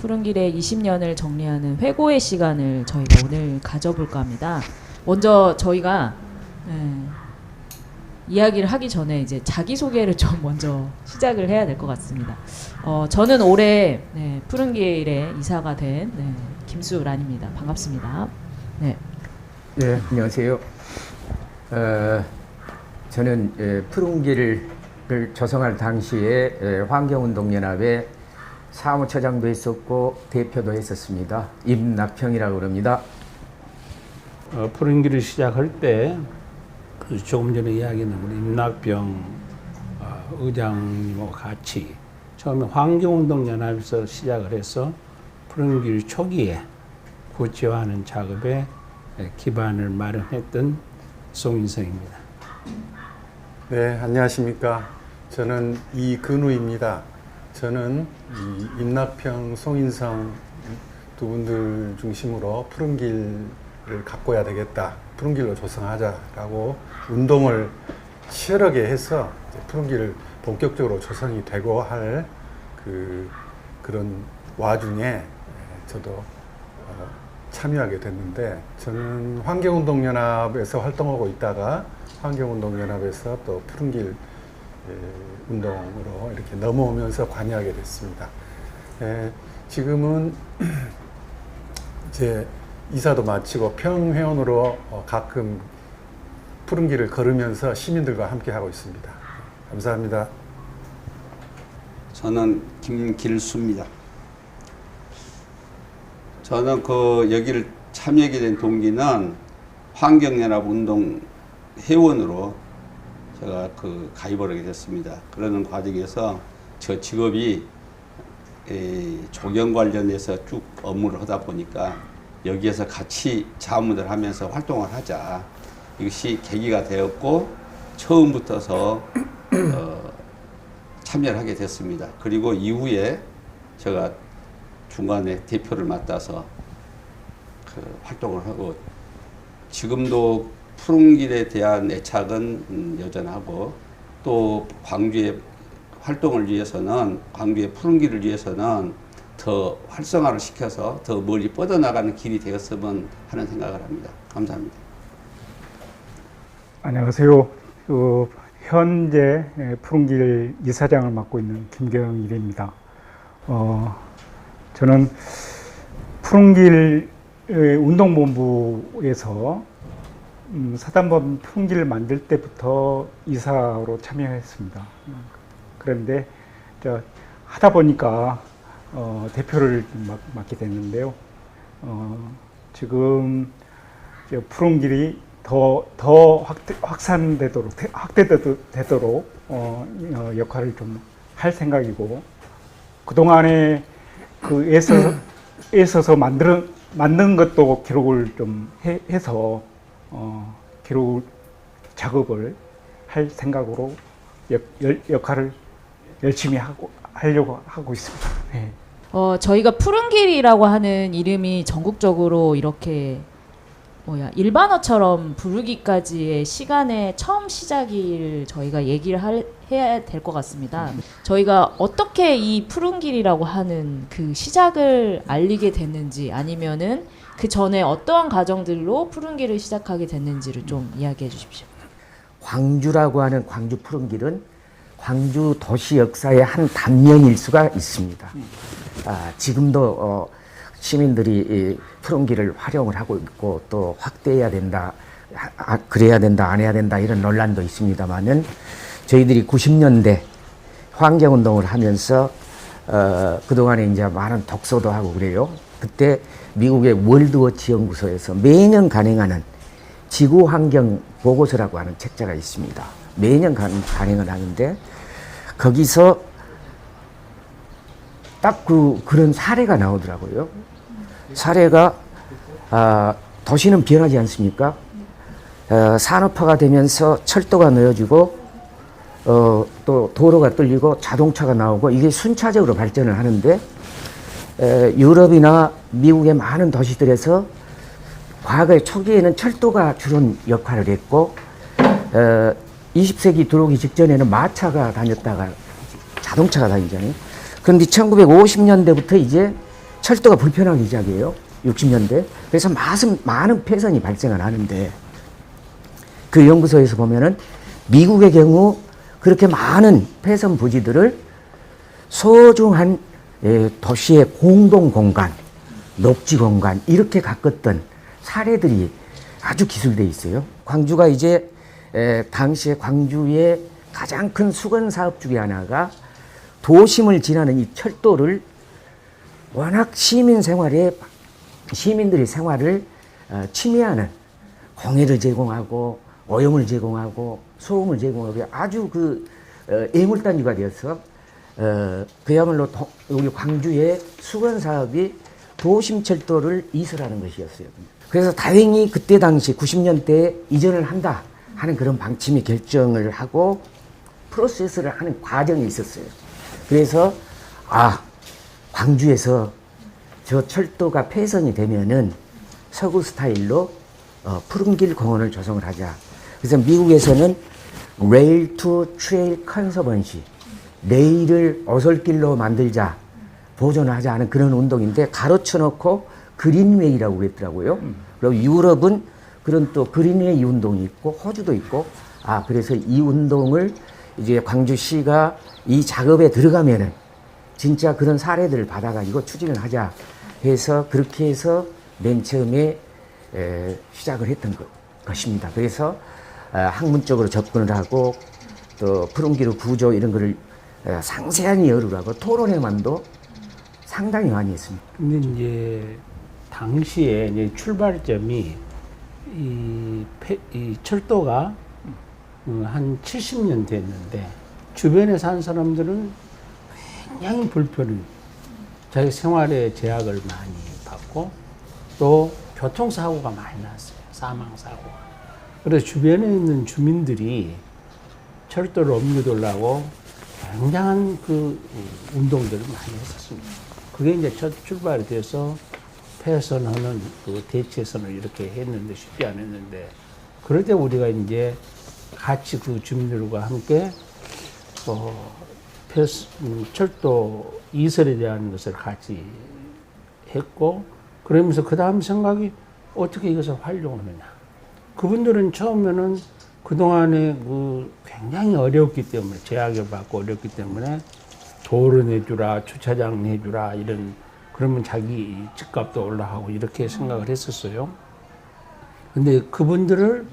푸른길의 20년을 정리하는 회고의 시간을 저희가 오늘 가져볼까 합니다. 먼저 저희가 이야기를 하기 전에 이제 자기소개를 좀 먼저 시작을 해야 될 것 같습니다. 저는 올해 푸른길에 이사가 된 김수란입니다. 반갑습니다. 네, 안녕하세요. 저는 푸른길을 조성할 당시에 환경운동연합의 사무처장도 했었고 대표도 했었습니다. 임낙평이라고 그럽니다. 푸른길을 시작할 때 조금 전에 이야기했는 우리 임낙평 의장님과 같이 처음에 환경운동연합에서 시작을 해서 푸른길 초기에 구체화하는 작업에 기반을 마련했던 송인성입니다. 네, 안녕하십니까. 저는 이근우입니다. 저는 이 임낙평, 송인성 두 분들 중심으로 푸른길을 가꿔야 되겠다, 푸른길로 조성하자라고 운동을 치열하게 해서 이제 푸른길을 본격적으로 조성이 되고 할 그런 와중에 저도 참여하게 됐는데, 저는 환경운동연합에서 활동하고 있다가 환경운동연합에서 또 푸른길 운동으로 이렇게 넘어오면서 관여하게 됐습니다. 지금은 이제 이사도 마치고 평회원으로 가끔 푸른길을 걸으면서 시민들과 함께 하고 있습니다. 감사합니다. 저는 김길수입니다. 저는 여기를 참여하게 된 동기는 환경연합 운동 회원으로 제가 가입을 하게 됐습니다. 그러는 과정에서 저 직업이 조경 관련해서 쭉 업무를 하다 보니까 여기에서 같이 자문을 하면서 활동을 하자, 이것이 계기가 되었고 처음부터서 참여를 하게 됐습니다. 그리고 이후에 제가 중간에 대표를 맡아서 활동을 하고, 지금도 푸른길에 대한 애착은 여전하고, 또 광주의 활동을 위해서는, 광주의 푸른길을 위해서는 더 활성화를 시켜서 더 멀리 뻗어나가는 길이 되었으면 하는 생각을 합니다. 감사합니다. 안녕하세요. 현재 푸른길 이사장을 맡고 있는 김경일입니다. 저는 푸른길 운동본부에서 사단법 푸른길을 만들 때부터 이사로 참여했습니다. 그런데 하다 보니까 대표를 맡게 됐는데요. 지금 푸른길이 더 확대되도록 역할을 좀 할 생각이고, 그동안에 애써서 만든 것도 기록을 좀 해서 기록 작업을 할 생각으로 역할을 열심히 하려고 하고 있습니다. 네. 저희가 푸른길이라고 하는 이름이 전국적으로 이렇게 일반어처럼 부르기까지의 시간의 처음 시작을 저희가 얘기를 해야 될 것 같습니다. 저희가 어떻게 이 푸른길이라고 하는 그 시작을 알리게 됐는지, 아니면은 그 전에 어떠한 과정들로 푸른길을 시작하게 됐는지를 좀 이야기해 주십시오. 광주라고 하는 광주 푸른길은 광주 도시 역사의 한 단면일 수가 있습니다. 지금도 시민들이 푸른길을 활용을 하고 있고, 또 확대해야 된다, 그래야 된다, 안 해야 된다, 이런 논란도 있습니다만은, 저희들이 90년대 환경운동을 하면서 그동안에 이제 많은 독서도 하고 그래요. 그때 미국의 월드워치 연구소에서 매년 간행하는 지구환경 보고서라고 하는 책자가 있습니다. 매년 간행을 하는데, 거기서 딱 그런 사례가 나오더라고요. 사례가 도시는 변하지 않습니까? 산업화가 되면서 철도가 놓여지고 또 도로가 뚫리고 자동차가 나오고 이게 순차적으로 발전을 하는데 유럽이나 미국의 많은 도시들에서 과거의 초기에는 철도가 주로 역할을 했고 20세기 들어오기 직전에는 마차가 다녔다가 자동차가 다니잖아요. 그런데 1950년대부터 이제 철도가 불편하기 시작해요. 60년대. 그래서 많은 폐선이 발생을 하는데 그 연구소에서 보면은 미국의 경우 그렇게 많은 폐선 부지들을 소중한 도시의 공동 공간, 녹지 공간 이렇게 가꿨던 사례들이 아주 기술되어 있어요. 광주가 이제 당시에 광주의 가장 큰 수건 사업 중에 하나가 도심을 지나는 이 철도를 워낙 시민들의 생활을 침해하는 공해를 제공하고 오염을 제공하고 소음을 제공하고 아주 애물단지가 되어서 그야말로 우리 광주의 수건 사업이 도심 철도를 이설하는 것이었어요. 그래서 다행히 그때 당시 90년대에 이전을 한다 하는 그런 방침이 결정을 하고 프로세스를 하는 과정이 있었어요. 그래서 광주에서 저 철도가 폐선이 되면은 서구 스타일로 푸른길 공원을 조성을 하자. 그래서 미국에서는 레일 투 트레일 컨서번시, 레일을 오솔길로 만들자, 보존하자 하는 그런 운동인데 가로쳐 놓고 그린웨이라고 그랬더라고요. 그리고 유럽은 그런 또 그린웨이 운동이 있고 호주도 있고 그래서 이 운동을 이제 광주시가 이 작업에 들어가면은 진짜 그런 사례들을 받아가지고 추진을 하자 해서 그렇게 해서 맨 처음에 시작을 했던 것입니다. 그래서 학문적으로 접근을 하고 또 푸른기루 구조 이런 거를 상세하게 열을 하고 토론회만도 상당히 많이 했습니다. 근데 이제 당시에 이제 출발점이 이 철도가 한 70년 됐는데 주변에 사는 사람들은 굉장히 불편해. 자기 생활에 제약을 많이 받고 또 교통사고가 많이 났어요. 사망사고가. 그래서 주변에 있는 주민들이 철도를 옮겨두려고 굉장한 운동들을 많이 했었습니다. 그게 이제 첫 출발이 돼서 폐선하는 대체선을 이렇게 했는데 쉽지 않았는데 그럴 때 우리가 이제 같이 그 주민들과 함께 철도 이설에 대한 것을 같이 했고 그러면서 그 다음 생각이 어떻게 이것을 활용하느냐. 그분들은 처음에는 그동안에 굉장히 어려웠기 때문에 제약을 받고 어렵기 때문에 도로 내주라 주차장 내주라 이런 그러면 자기 집값도 올라가고 이렇게 생각을 했었어요. 근데 그분들을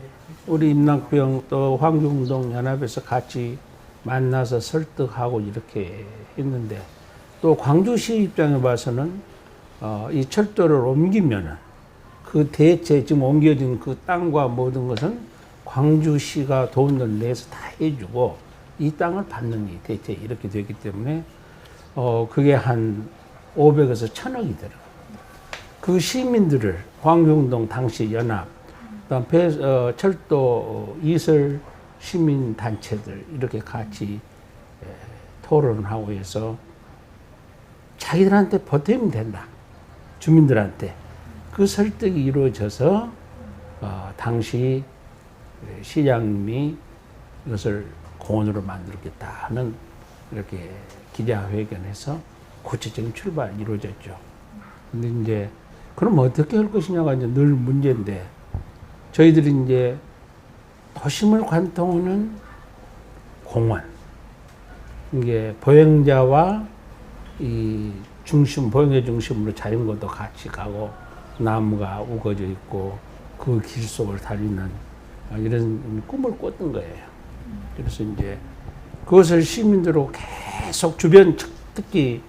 우리 임낙병 또 환경운동 연합에서 같이 만나서 설득하고 이렇게 했는데 또 광주시 입장에 봐서는 이 철도를 옮기면은 그 대체 지금 옮겨진 그 땅과 모든 것은 광주시가 돈을 내서 다 해주고 이 땅을 받는 게 대체 이렇게 되기 때문에 그게 한 500에서 1000억이 들어요. 그 시민들을 환경운동 당시 연합, 그다음 철도 이설 시민 단체들 이렇게 같이 토론하고 해서 자기들한테 보탬이 된다. 주민들한테 그 설득이 이루어져서 당시 시장님이 이것을 공원으로 만들겠다 하는 이렇게 기자회견에서 구체적인 출발이 이루어졌죠. 근데 이제 그럼 어떻게 할 것이냐가 이제 늘 문제인데 저희들이 이제 도심을 관통하는 공원, 이게 보행자와 이 보행자 중심으로 자전거도 같이 가고 나무가 우거져 있고 그 길 속을 달리는 이런 꿈을 꿨던 거예요. 그래서 이제 그것을 시민들하고 계속 주변 특히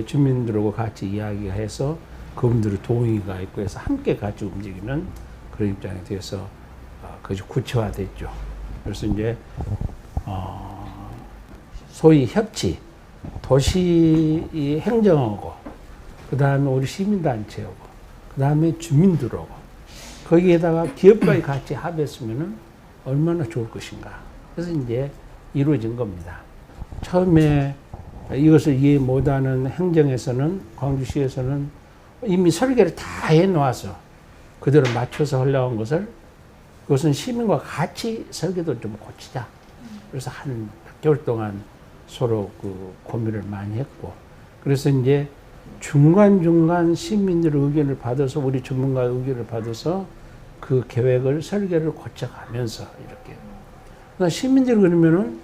주민들하고 같이 이야기해서 그분들의 동의가 있고 해서 함께 같이 움직이는 그런 입장이 돼서 그것이 구체화됐죠. 그래서 이제 소위 협치, 도시 행정하고 그 다음에 우리 시민단체하고 그 다음에 주민들하고 거기에다가 기업까지 같이 합했으면은 얼마나 좋을 것인가. 그래서 이제 이루어진 겁니다. 처음에 이것을 이해 못하는 행정에서는, 광주시에서는 이미 설계를 다 해놓아서 그대로 맞춰서 흘러간 것을, 그것은 시민과 같이 설계도 좀 고치자. 그래서 한 6개월 동안 서로 그 고민을 많이 했고, 그래서 이제 중간중간 시민들의 의견을 받아서, 우리 전문가의 의견을 받아서 그 계획을, 설계를 고쳐가면서 이렇게. 그러니까 시민들이 그러면은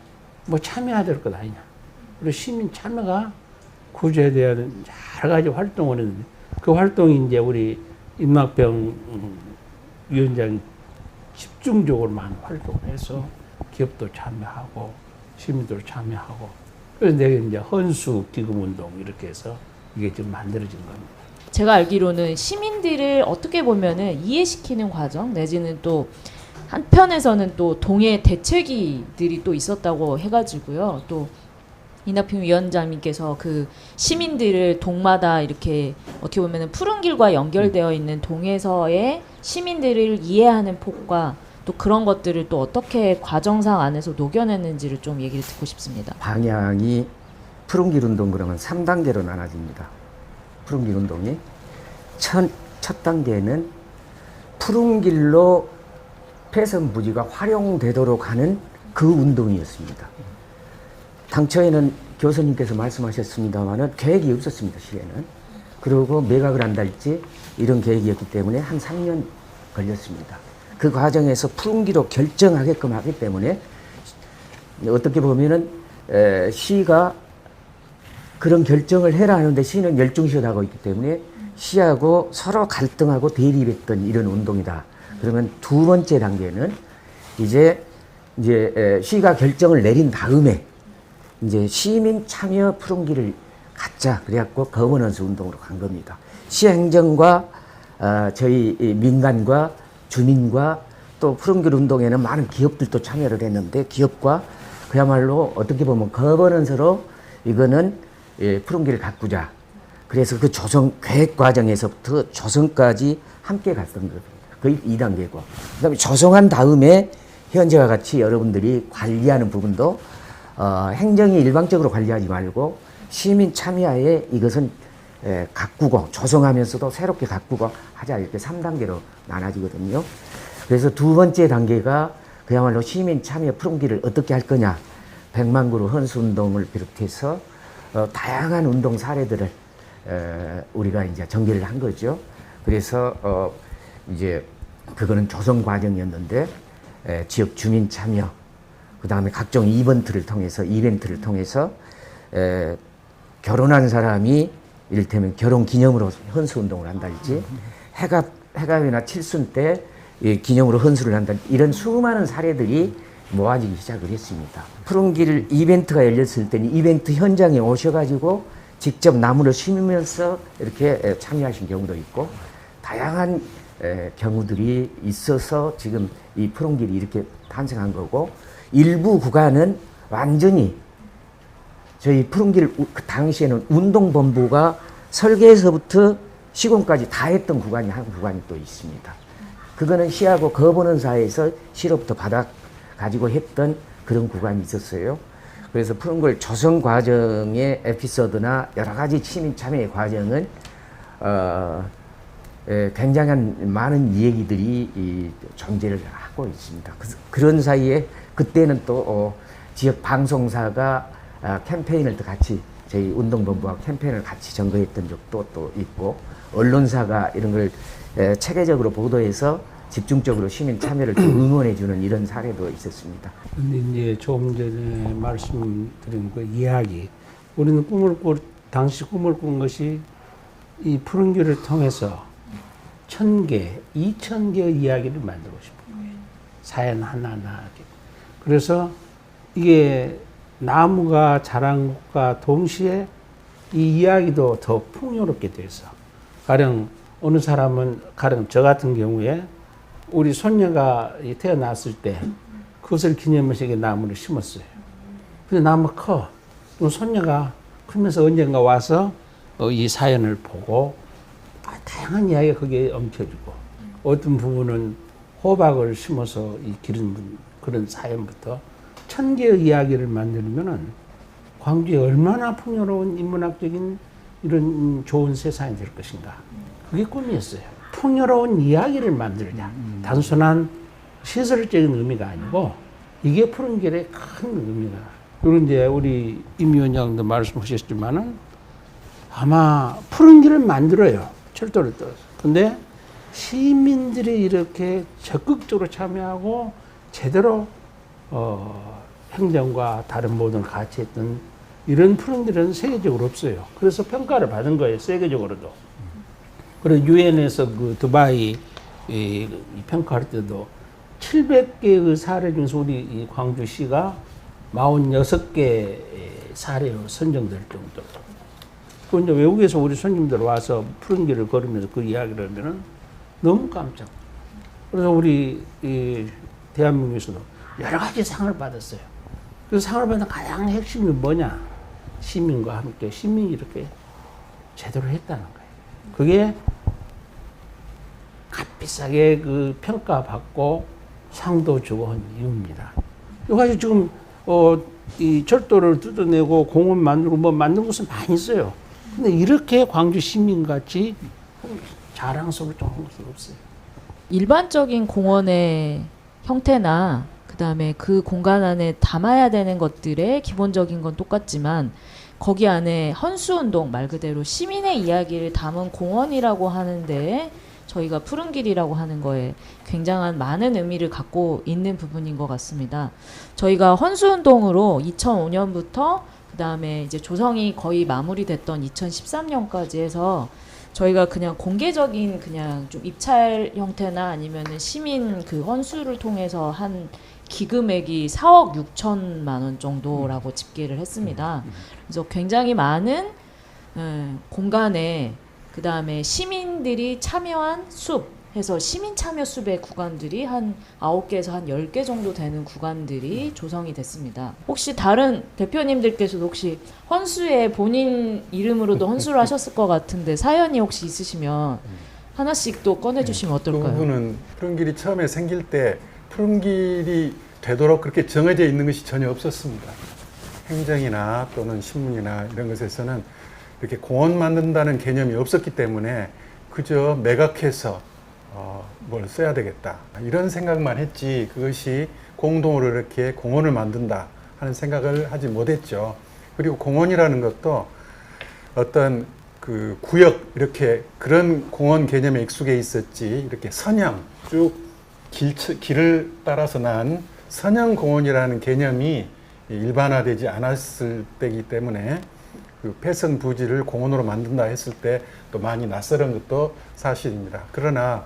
뭐 참여해야 될 것 아니냐. 그리고 시민 참여가 구조에 대한 여러 가지 활동을 했는데, 그 활동이 이제 우리 임낙병 위원장이 집중적으로 많은 활동을 해서 기업도 참여하고 시민도 참여하고, 그래서 내가 이제 헌수 기금 운동 이렇게 해서 이게 지금 만들어진 겁니다. 제가 알기로는 시민들을 어떻게 보면은 이해시키는 과정 내지는 또 한편에서는 또 동해 대책위들이 또 있었다고 해가지고요. 또 이낙평 위원장님께서 그 시민들을 동마다 이렇게 어떻게 보면은 푸른 길과 연결되어 있는 동에서의 시민들을 이해하는 폭과 또 그런 것들을 또 어떻게 과정상 안에서 녹여냈는지를 좀 얘기를 듣고 싶습니다. 방향이 푸른길 운동 그러면 3단계로 나눠집니다. 푸른길 운동이 첫 단계는 푸른길로 폐선 부지가 활용되도록 하는 그 운동이었습니다. 당초에는 교수님께서 말씀하셨습니다만은 계획이 없었습니다, 시에는. 그리고 매각을 한달지 이런 계획이었기 때문에 한 3년 걸렸습니다. 그 과정에서 푸른기로 결정하게끔 하기 때문에 어떻게 보면은 시가 그런 결정을 해라 하는데 시는 열중시하고 있기 때문에 시하고 서로 갈등하고 대립했던 이런 운동이다. 그러면 두 번째 단계는 이제 시가 결정을 내린 다음에 이제 시민 참여 푸른길을 갖자. 그래갖고 거버넌스 운동으로 간 겁니다. 시행정과 저희 민간과 주민과 또 푸른길 운동에는 많은 기업들도 참여를 했는데 기업과 그야말로 어떻게 보면 거버넌스로 이거는 푸른길을 가꾸자. 그래서 그 조성 계획 과정에서부터 조성까지 함께 갔던 겁니다. 거의 2단계고. 그다음에 조성한 다음에 현재와 같이 여러분들이 관리하는 부분도 행정이 일방적으로 관리하지 말고 시민 참여하에 이것은 가꾸고 조성하면서도 새롭게 가꾸고 하자. 이렇게 3단계로 나눠지거든요. 그래서 두 번째 단계가 그야말로 시민 참여 푸른길을 어떻게 할 거냐. 100만 그루 헌수운동을 비롯해서 다양한 운동 사례들을 우리가 이제 전개를 한 거죠. 그래서 이제 그거는 조성 과정이었는데 지역 주민 참여, 그 다음에 각종 이벤트를 통해서 결혼한 사람이 이를테면 결혼 기념으로 헌수 운동을 한달지, 해갑이나 칠순 때 기념으로 헌수를 한다, 이런 수많은 사례들이 모아지기 시작을 했습니다. 푸른길 이벤트가 열렸을 때는 이벤트 현장에 오셔가지고 직접 나무를 심으면서 이렇게 참여하신 경우도 있고, 다양한 경우들이 있어서 지금 이 푸른길이 이렇게 탄생한 거고, 일부 구간은 완전히 저희 푸른길 그 당시에는 운동본부가 설계에서부터 시공까지 다 했던 구간이 한 구간이 또 있습니다. 그거는 시하고 거버넌스에서 시로부터 받아 가지고 했던 그런 구간이 있었어요. 그래서 푸른길 조성 과정의 에피소드나 여러 가지 시민 참여의 과정은 굉장한 많은 얘기들이 존재를 하고 있습니다. 그런 사이에 그때는 또 지역 방송사가 캠페인을 또 같이 저희 운동본부와 캠페인을 같이 전거했던 적도 또 있고, 언론사가 이런 걸 체계적으로 보도해서 집중적으로 시민 참여를 응원해주는 이런 사례도 있었습니다. 근데 이제 조금 전에 말씀드린 그 이야기, 우리는 당시 꿈을 꾼 것이 이 푸른길을 통해서 1000개, 2000개의 이야기를 만들고 싶은 거예요. 사연 하나하나. 그래서 이게 나무가 자란 것과 동시에 이 이야기도 더 풍요롭게 돼서, 가령 어느 사람은, 가령 저 같은 경우에 우리 손녀가 태어났을 때 그것을 기념해서 나무를 심었어요. 근데 나무가 커. 그럼 손녀가 크면서 언젠가 와서 이 사연을 보고 다양한 이야기가 거기에 엉켜지고, 어떤 부분은 호박을 심어서 기른 그런 사연부터 1000개의 이야기를 만들면은 광주에 얼마나 풍요로운 인문학적인 이런 좋은 세상이 될 것인가. 그게 꿈이었어요. 풍요로운 이야기를 만들자. 단순한 시설적인 의미가 아니고 이게 푸른길의 큰 의미가. 그리고 이제 우리 임 위원장도 말씀하셨지만은 아마 푸른길을 만들어요. 철도를 떠서. 근데 시민들이 이렇게 적극적으로 참여하고 제대로 행정과 다른 모든 같이 했던 이런 푸른길은 세계적으로 없어요. 그래서 평가를 받은 거예요. 세계적으로도. 그리고 유엔에서 그 두바이 이 평가할 때도 700개의 사례 중에서 우리 이 광주시가 46개 사례로 선정될 정도로. 그 이제 외국에서 우리 손님들 와서 푸른 길을 걸으면서 그 이야기를 하면은 너무 깜짝. 그래서 우리 이 대한민국에서도 여러 가지 상을 받았어요. 그 상을 받는 가장 핵심이 뭐냐? 시민과 함께 시민이 이렇게 제대로 했다는 거예요. 그게 값비싸게 그 평가받고 상도 주고 한 이유입니다. 여기까지 지금 이 철도를 뜯어내고 공원 만들고 뭐 만든 곳은 많이 있어요. 근데 이렇게 광주 시민같이 자랑스러울 정도는 없어요. 일반적인 공원의 형태나 그다음에 그 공간 안에 담아야 되는 것들의 기본적인 건 똑같지만 거기 안에 헌수운동 말 그대로 시민의 이야기를 담은 공원이라고 하는데 저희가 푸른길이라고 하는 거에 굉장한 많은 의미를 갖고 있는 부분인 것 같습니다. 저희가 헌수운동으로 2005년부터 그다음에 이제 조성이 거의 마무리됐던 2013년까지 해서 저희가 그냥 공개적인 그냥 좀 입찰 형태나 아니면은 시민 그 헌수를 통해서 한 기금액이 4억 6천만 원 정도라고 집계를 했습니다. 그래서 굉장히 많은 공간에 그 다음에 시민들이 참여한 숲 해서 시민 참여 숲의 구간들이 한 9개에서 한 10개 정도 되는 구간들이 조성이 됐습니다. 혹시 다른 대표님들께서도 혹시 헌수에 본인 이름으로도 헌수를 하셨을 것 같은데 사연이 혹시 있으시면 하나씩 또 꺼내주시면 그 어떨까요? 부분은 푸른길이 처음에 생길 때 푸른길이 되도록 그렇게 정해져 있는 것이 전혀 없었습니다. 행정이나 또는 신문이나 이런 것에서는 이렇게 공원 만든다는 개념이 없었기 때문에 그저 매각해서 뭘 써야 되겠다 이런 생각만 했지 그것이 공동으로 이렇게 공원을 만든다 하는 생각을 하지 못했죠. 그리고 공원이라는 것도 어떤 그 구역 이렇게 그런 공원 개념에 익숙해 있었지 이렇게 선형 쭉 길을 따라서 난 선형 공원이라는 개념이 일반화되지 않았을 때이기 때문에 그 폐선 부지를 공원으로 만든다 했을 때 또 많이 낯설은 것도 사실입니다. 그러나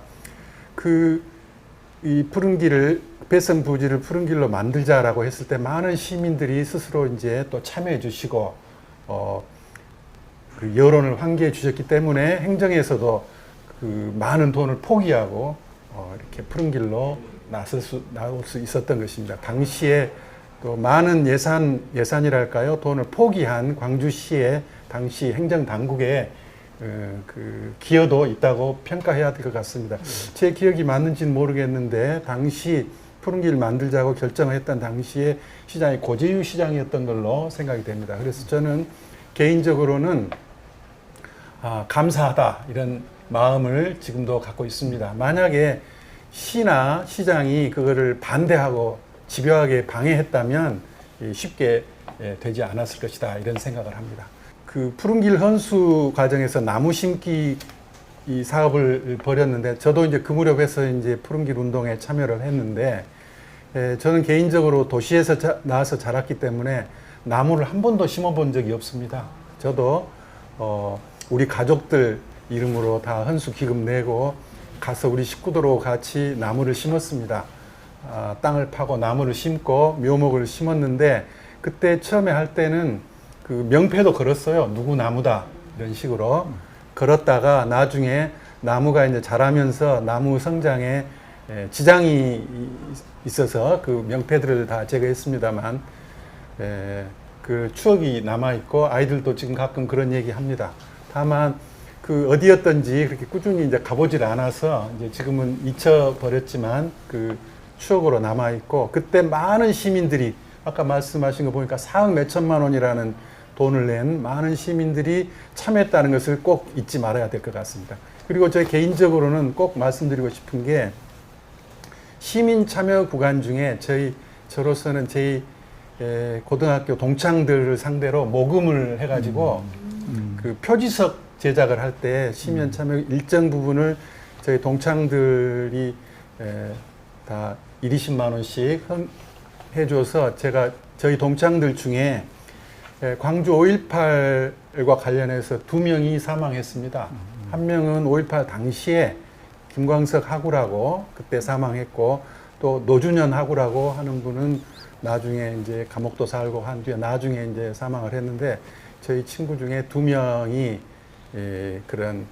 이 푸른 길을 폐선 부지를 푸른 길로 만들자라고 했을 때 많은 시민들이 스스로 이제 또 참여해 주시고 그 여론을 환기해 주셨기 때문에 행정에서도 그 많은 돈을 포기하고 이렇게 푸른 길로 나올 수 있었던 것입니다. 당시에 또 많은 예산이랄까요 돈을 포기한 광주시의 당시 행정 당국의 그 기여도 있다고 평가해야 될 것 같습니다. 제 기억이 맞는지는 모르겠는데 당시 푸른길 만들자고 결정했던 당시에 시장이 고재유 시장이었던 걸로 생각이 됩니다. 그래서 저는 개인적으로는 감사하다 이런 마음을 지금도 갖고 있습니다. 만약에 시나 시장이 그거를 반대하고 집요하게 방해했다면 쉽게 되지 않았을 것이다 이런 생각을 합니다. 그 푸른길 헌수 과정에서 나무 심기 이 사업을 벌였는데 저도 이제 그 무렵에서 이제 푸른길 운동에 참여를 했는데 저는 개인적으로 도시에서 나와서 자랐기 때문에 나무를 한 번도 심어본 적이 없습니다. 저도 우리 가족들 이름으로 다 헌수 기금 내고 가서 우리 식구들하고 같이 나무를 심었습니다. 땅을 파고 나무를 심고 묘목을 심었는데 그때 처음에 할 때는 그 명패도 걸었어요. 누구 나무다 이런 식으로 걸었다가 나중에 나무가 이제 자라면서 나무 성장에 지장이 있어서 그 명패들을 다 제거했습니다만 그 추억이 남아 있고 아이들도 지금 가끔 그런 얘기 합니다. 다만 그 어디였던지 그렇게 꾸준히 이제 가보질 않아서 이제 지금은 잊혀버렸지만 그 추억으로 남아 있고 그때 많은 시민들이 아까 말씀하신 거 보니까 4억 몇천만 원이라는 돈을 낸 많은 시민들이 참여했다는 것을 꼭 잊지 말아야 될 것 같습니다. 그리고 저 개인적으로는 꼭 말씀드리고 싶은 게 시민 참여 구간 중에 저로서는 저희 고등학교 동창들을 상대로 모금을 해가지고 그 표지석 제작을 할 때 시민 참여 일정 부분을 저희 동창들이 다 20만 원씩 해줘서 제가 저희 동창들 중에 광주 5.18과 관련해서 2명이 사망했습니다. 한 명은 5.18 당시에 김광석 하구라고 그때 사망했고, 또 노준현 하구라고 하는 분은 나중에 이제 감옥도 살고 한 뒤에 나중에 이제 사망을 했는데, 저희 친구 중에 2명이 그런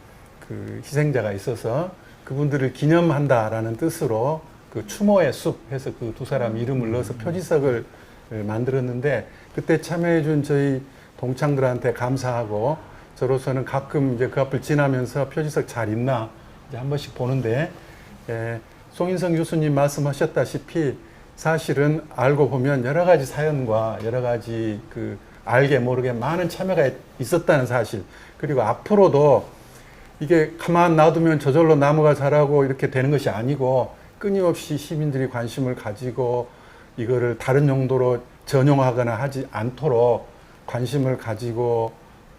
그 희생자가 있어서 그분들을 기념한다라는 뜻으로 그 추모의 숲 해서 그 두 사람 이름을 넣어서 표지석을 만들었는데, 그때 참여해준 저희 동창들한테 감사하고, 저로서는 가끔 이제 그 앞을 지나면서 표지석 잘 있나 이제 한 번씩 보는데, 송인성 교수님 말씀하셨다시피 사실은 알고 보면 여러 가지 사연과 여러 가지 그 알게 모르게 많은 참여가 있었다는 사실, 그리고 앞으로도 이게 가만 놔두면 저절로 나무가 자라고 이렇게 되는 것이 아니고 끊임없이 시민들이 관심을 가지고 이거를 다른 용도로 전용하거나 하지 않도록 관심을 가지고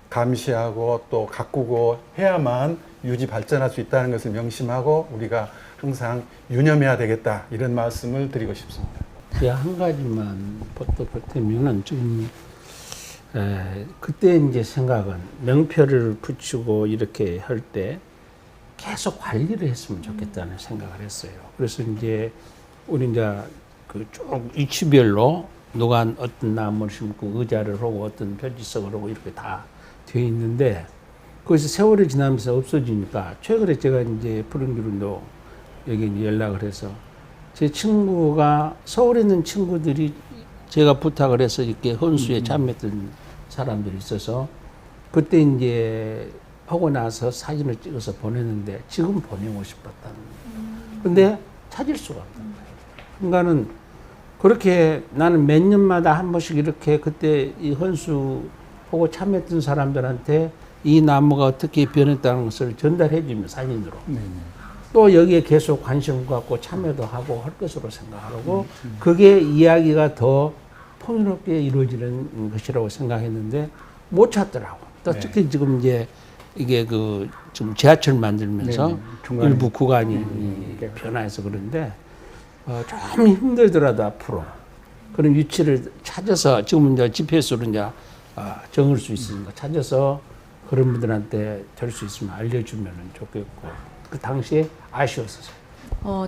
감시하고 또 가꾸고 해야만 유지 발전할 수 있다는 것을 명심하고 우리가 항상 유념해야 되겠다, 이런 말씀을 드리고 싶습니다. 한 가지만 보태면은 지금 그때 이제 생각은 명표를 붙이고 이렇게 할 때 계속 관리를 했으면 좋겠다는 생각을 했어요. 그래서 이제 우리 이제 그쭉 위치별로 누가 어떤 나무를 심고 의자를 하고 어떤 표지석을 하고 이렇게 다 되어 있는데, 거기서 세월이 지나면서 없어지니까 최근에 제가 이제 푸른기운도 여기 이제 연락을 해서 제 친구가 서울에 있는 친구들이 제가 부탁을 해서 이렇게 헌수에 참여했던 사람들이 있어서 그때 이제 하고 나서 사진을 찍어서 보냈는데 지금 보내고 싶었다는. 근데 찾을 수가 없는 거예요. 그러니까는 그렇게 나는 몇 년마다 한 번씩 이렇게 그때 이 헌수 보고 참여했던 사람들한테 이 나무가 어떻게 변했다는 것을 전달해 주면 사진으로. 또 여기에 계속 관심 갖고 참여도 하고 할 것으로 생각하고, 그게 이야기가 더 폭넓게 이루어지는 것이라고 생각했는데 못 찾더라고. 또 특히 지금 이제 이게 지금 지하철 만들면서 일부 구간이 변화해서 그런데 좀 힘들더라도 앞으로 그런 위치를 찾아서 지금 이제 GPS로 이제 정할 수 있으니까 찾아서 그런 분들한테 될 수 있으면 알려주면 좋겠고, 그 당시에 아쉬웠어요.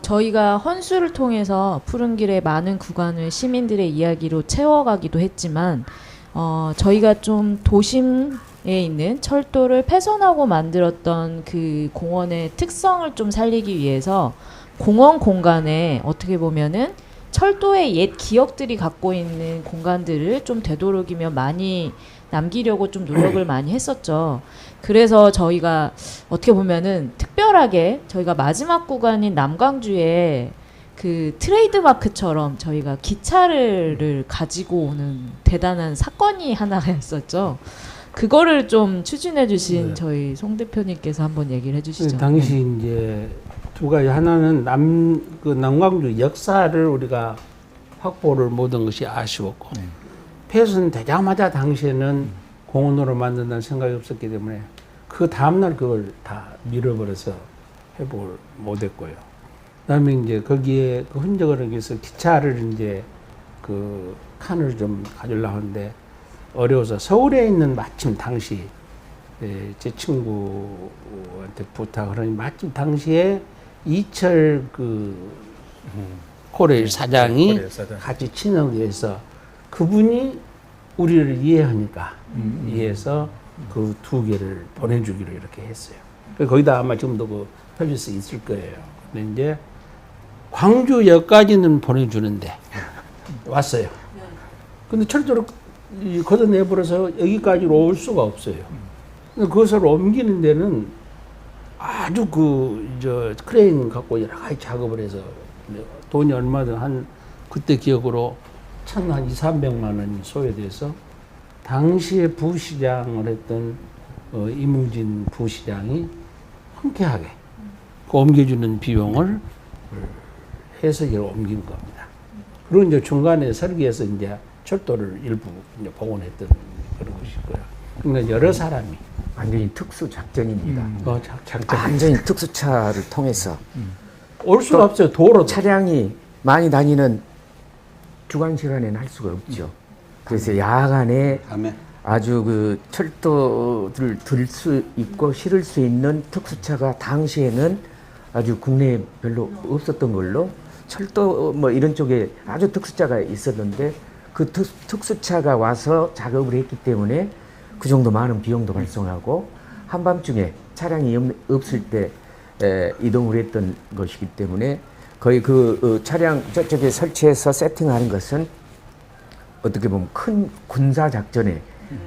저희가 헌수를 통해서 푸른길의 많은 구간을 시민들의 이야기로 채워가기도 했지만, 저희가 좀 도심에 있는 철도를 훼손하고 만들었던 그 공원의 특성을 좀 살리기 위해서 공원 공간에 어떻게 보면은 철도의 옛 기억들이 갖고 있는 공간들을 좀 되도록이면 많이 남기려고 좀 노력을 많이 했었죠. 그래서 저희가 어떻게 보면은 특별하게 저희가 마지막 구간인 남광주에 그 트레이드마크처럼 저희가 기차를 가지고 오는 대단한 사건이 하나가 있었죠. 그거를 좀 추진해 주신 저희 송 대표님께서 한번 얘기를 해주시죠. 당시 이제 두 가지, 하나는 남광주 역사를 우리가 확보를 못한 것이 아쉬웠고, 폐선되자마자 당시에는 공원으로 만든다는 생각이 없었기 때문에 그 다음날 그걸 다 밀어버려서 회복을 못했고요. 그다음에 이제 거기에 그 흔적을 하기 위해서 기차를 이제 그 칸을 좀 가지려고 하는데 어려워서 서울에 있는 마침 당시 제 친구한테 부탁을 하니 마침 당시에 이철 코레일 사장이 같이 친형제에서 그분이 우리를 이해하니까 이해해서 그 두 개를 보내주기로 이렇게 했어요. 거기다 아마 지금도 그 표지석이 있을 거예요. 근데 이제 광주역까지는 보내주는데 왔어요. 근데 철도를 걷어내버려서 여기까지로 올 수가 없어요. 근데 그것을 옮기는 데는 아주 크레인 갖고 여러 가지 작업을 해서 돈이 얼마든 그때 기억으로 4천 한 2, 300만 원이 소요돼서 당시에 부시장을 했던 이무진 부시장이 흔쾌하게 그 옮겨주는 비용을 해서 이걸 옮긴 겁니다. 그리고 이제 중간에 설계에서 이제 철도를 일부 이제 복원했던 그런 것이고요. 그러니까 여러 사람이 완전히 특수 작전입니다. 작전 완전히 특수차를 통해서 올 수가 없어요. 도로 차량이 많이 다니는 주간 시간에는 할 수가 없죠. 그래서 야간에 밤에 아주 그 철도를 들 수 있고 실을 수 있는 특수차가 당시에는 아주 국내에 별로 없었던 걸로 철도 뭐 이런 쪽에 아주 특수차가 있었는데 그 특수차가 와서 작업을 했기 때문에 그 정도 많은 비용도 발생하고 한밤중에 차량이 없을 때 이동을 했던 것이기 때문에 거의 그 차량 저쪽에 설치해서 세팅하는 것은 어떻게 보면 큰 군사 작전에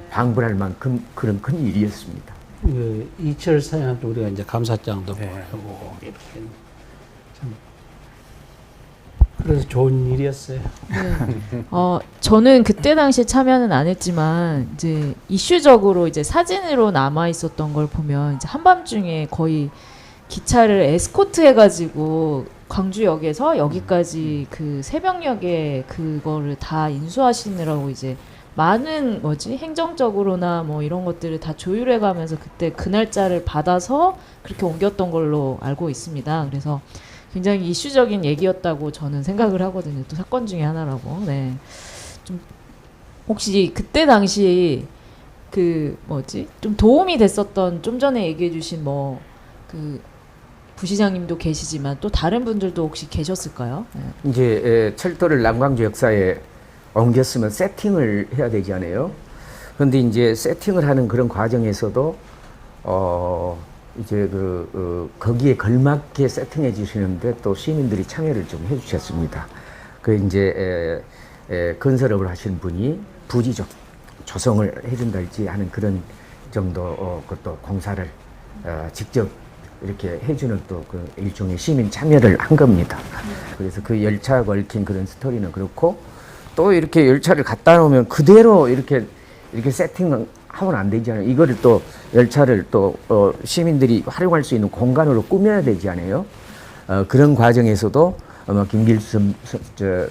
방불할 만큼 그런 큰 일이었습니다. 그 이철 사장한테 우리가 이제 감사장도 네. 보고 이렇게 참 그래서 좋은 일이었어요. 저는 그때 당시에 참여는 안 했지만 이제 이슈적으로 이제 사진으로 남아 있었던 걸 보면 이제 한밤중에 거의 기차를 에스코트 해가지고 광주역에서 여기까지 그 새벽녘에 그거를 다 인수하시느라고 이제 많은 행정적으로나 뭐 이런 것들을 다 조율해가면서 그때 그 날짜를 받아서 그렇게 옮겼던 걸로 알고 있습니다. 그래서 굉장히 이슈적인 얘기였다고 저는 생각을 하거든요. 또 사건 중에 하나라고. 네. 좀 혹시 그때 당시 좀 도움이 됐었던 좀 전에 얘기해주신 부시장님도 계시지만 또 다른 분들도 혹시 계셨을까요? 네. 이제 철도를 남광주 역사에 옮겼으면 세팅을 해야 되잖아요. 그런데 이제 세팅을 하는 그런 과정에서도 이제 거기에 걸맞게 세팅해 주시는데 또 시민들이 참여를 좀 해주셨습니다. 그 이제 건설업을 하시는 분이 부지 조성을 해준달지 하는 그런 정도 그것도 공사를 직접 이렇게 해주는 또 그 일종의 시민 참여를 한 겁니다. 그래서 그 열차가 얽힌 그런 스토리는 그렇고 또 이렇게 열차를 갖다 놓으면 그대로 이렇게 세팅하면 안 되잖아요. 이거를 또 열차를 또 시민들이 활용할 수 있는 공간으로 꾸며야 되지 않아요? 그런 과정에서도 아마 김길수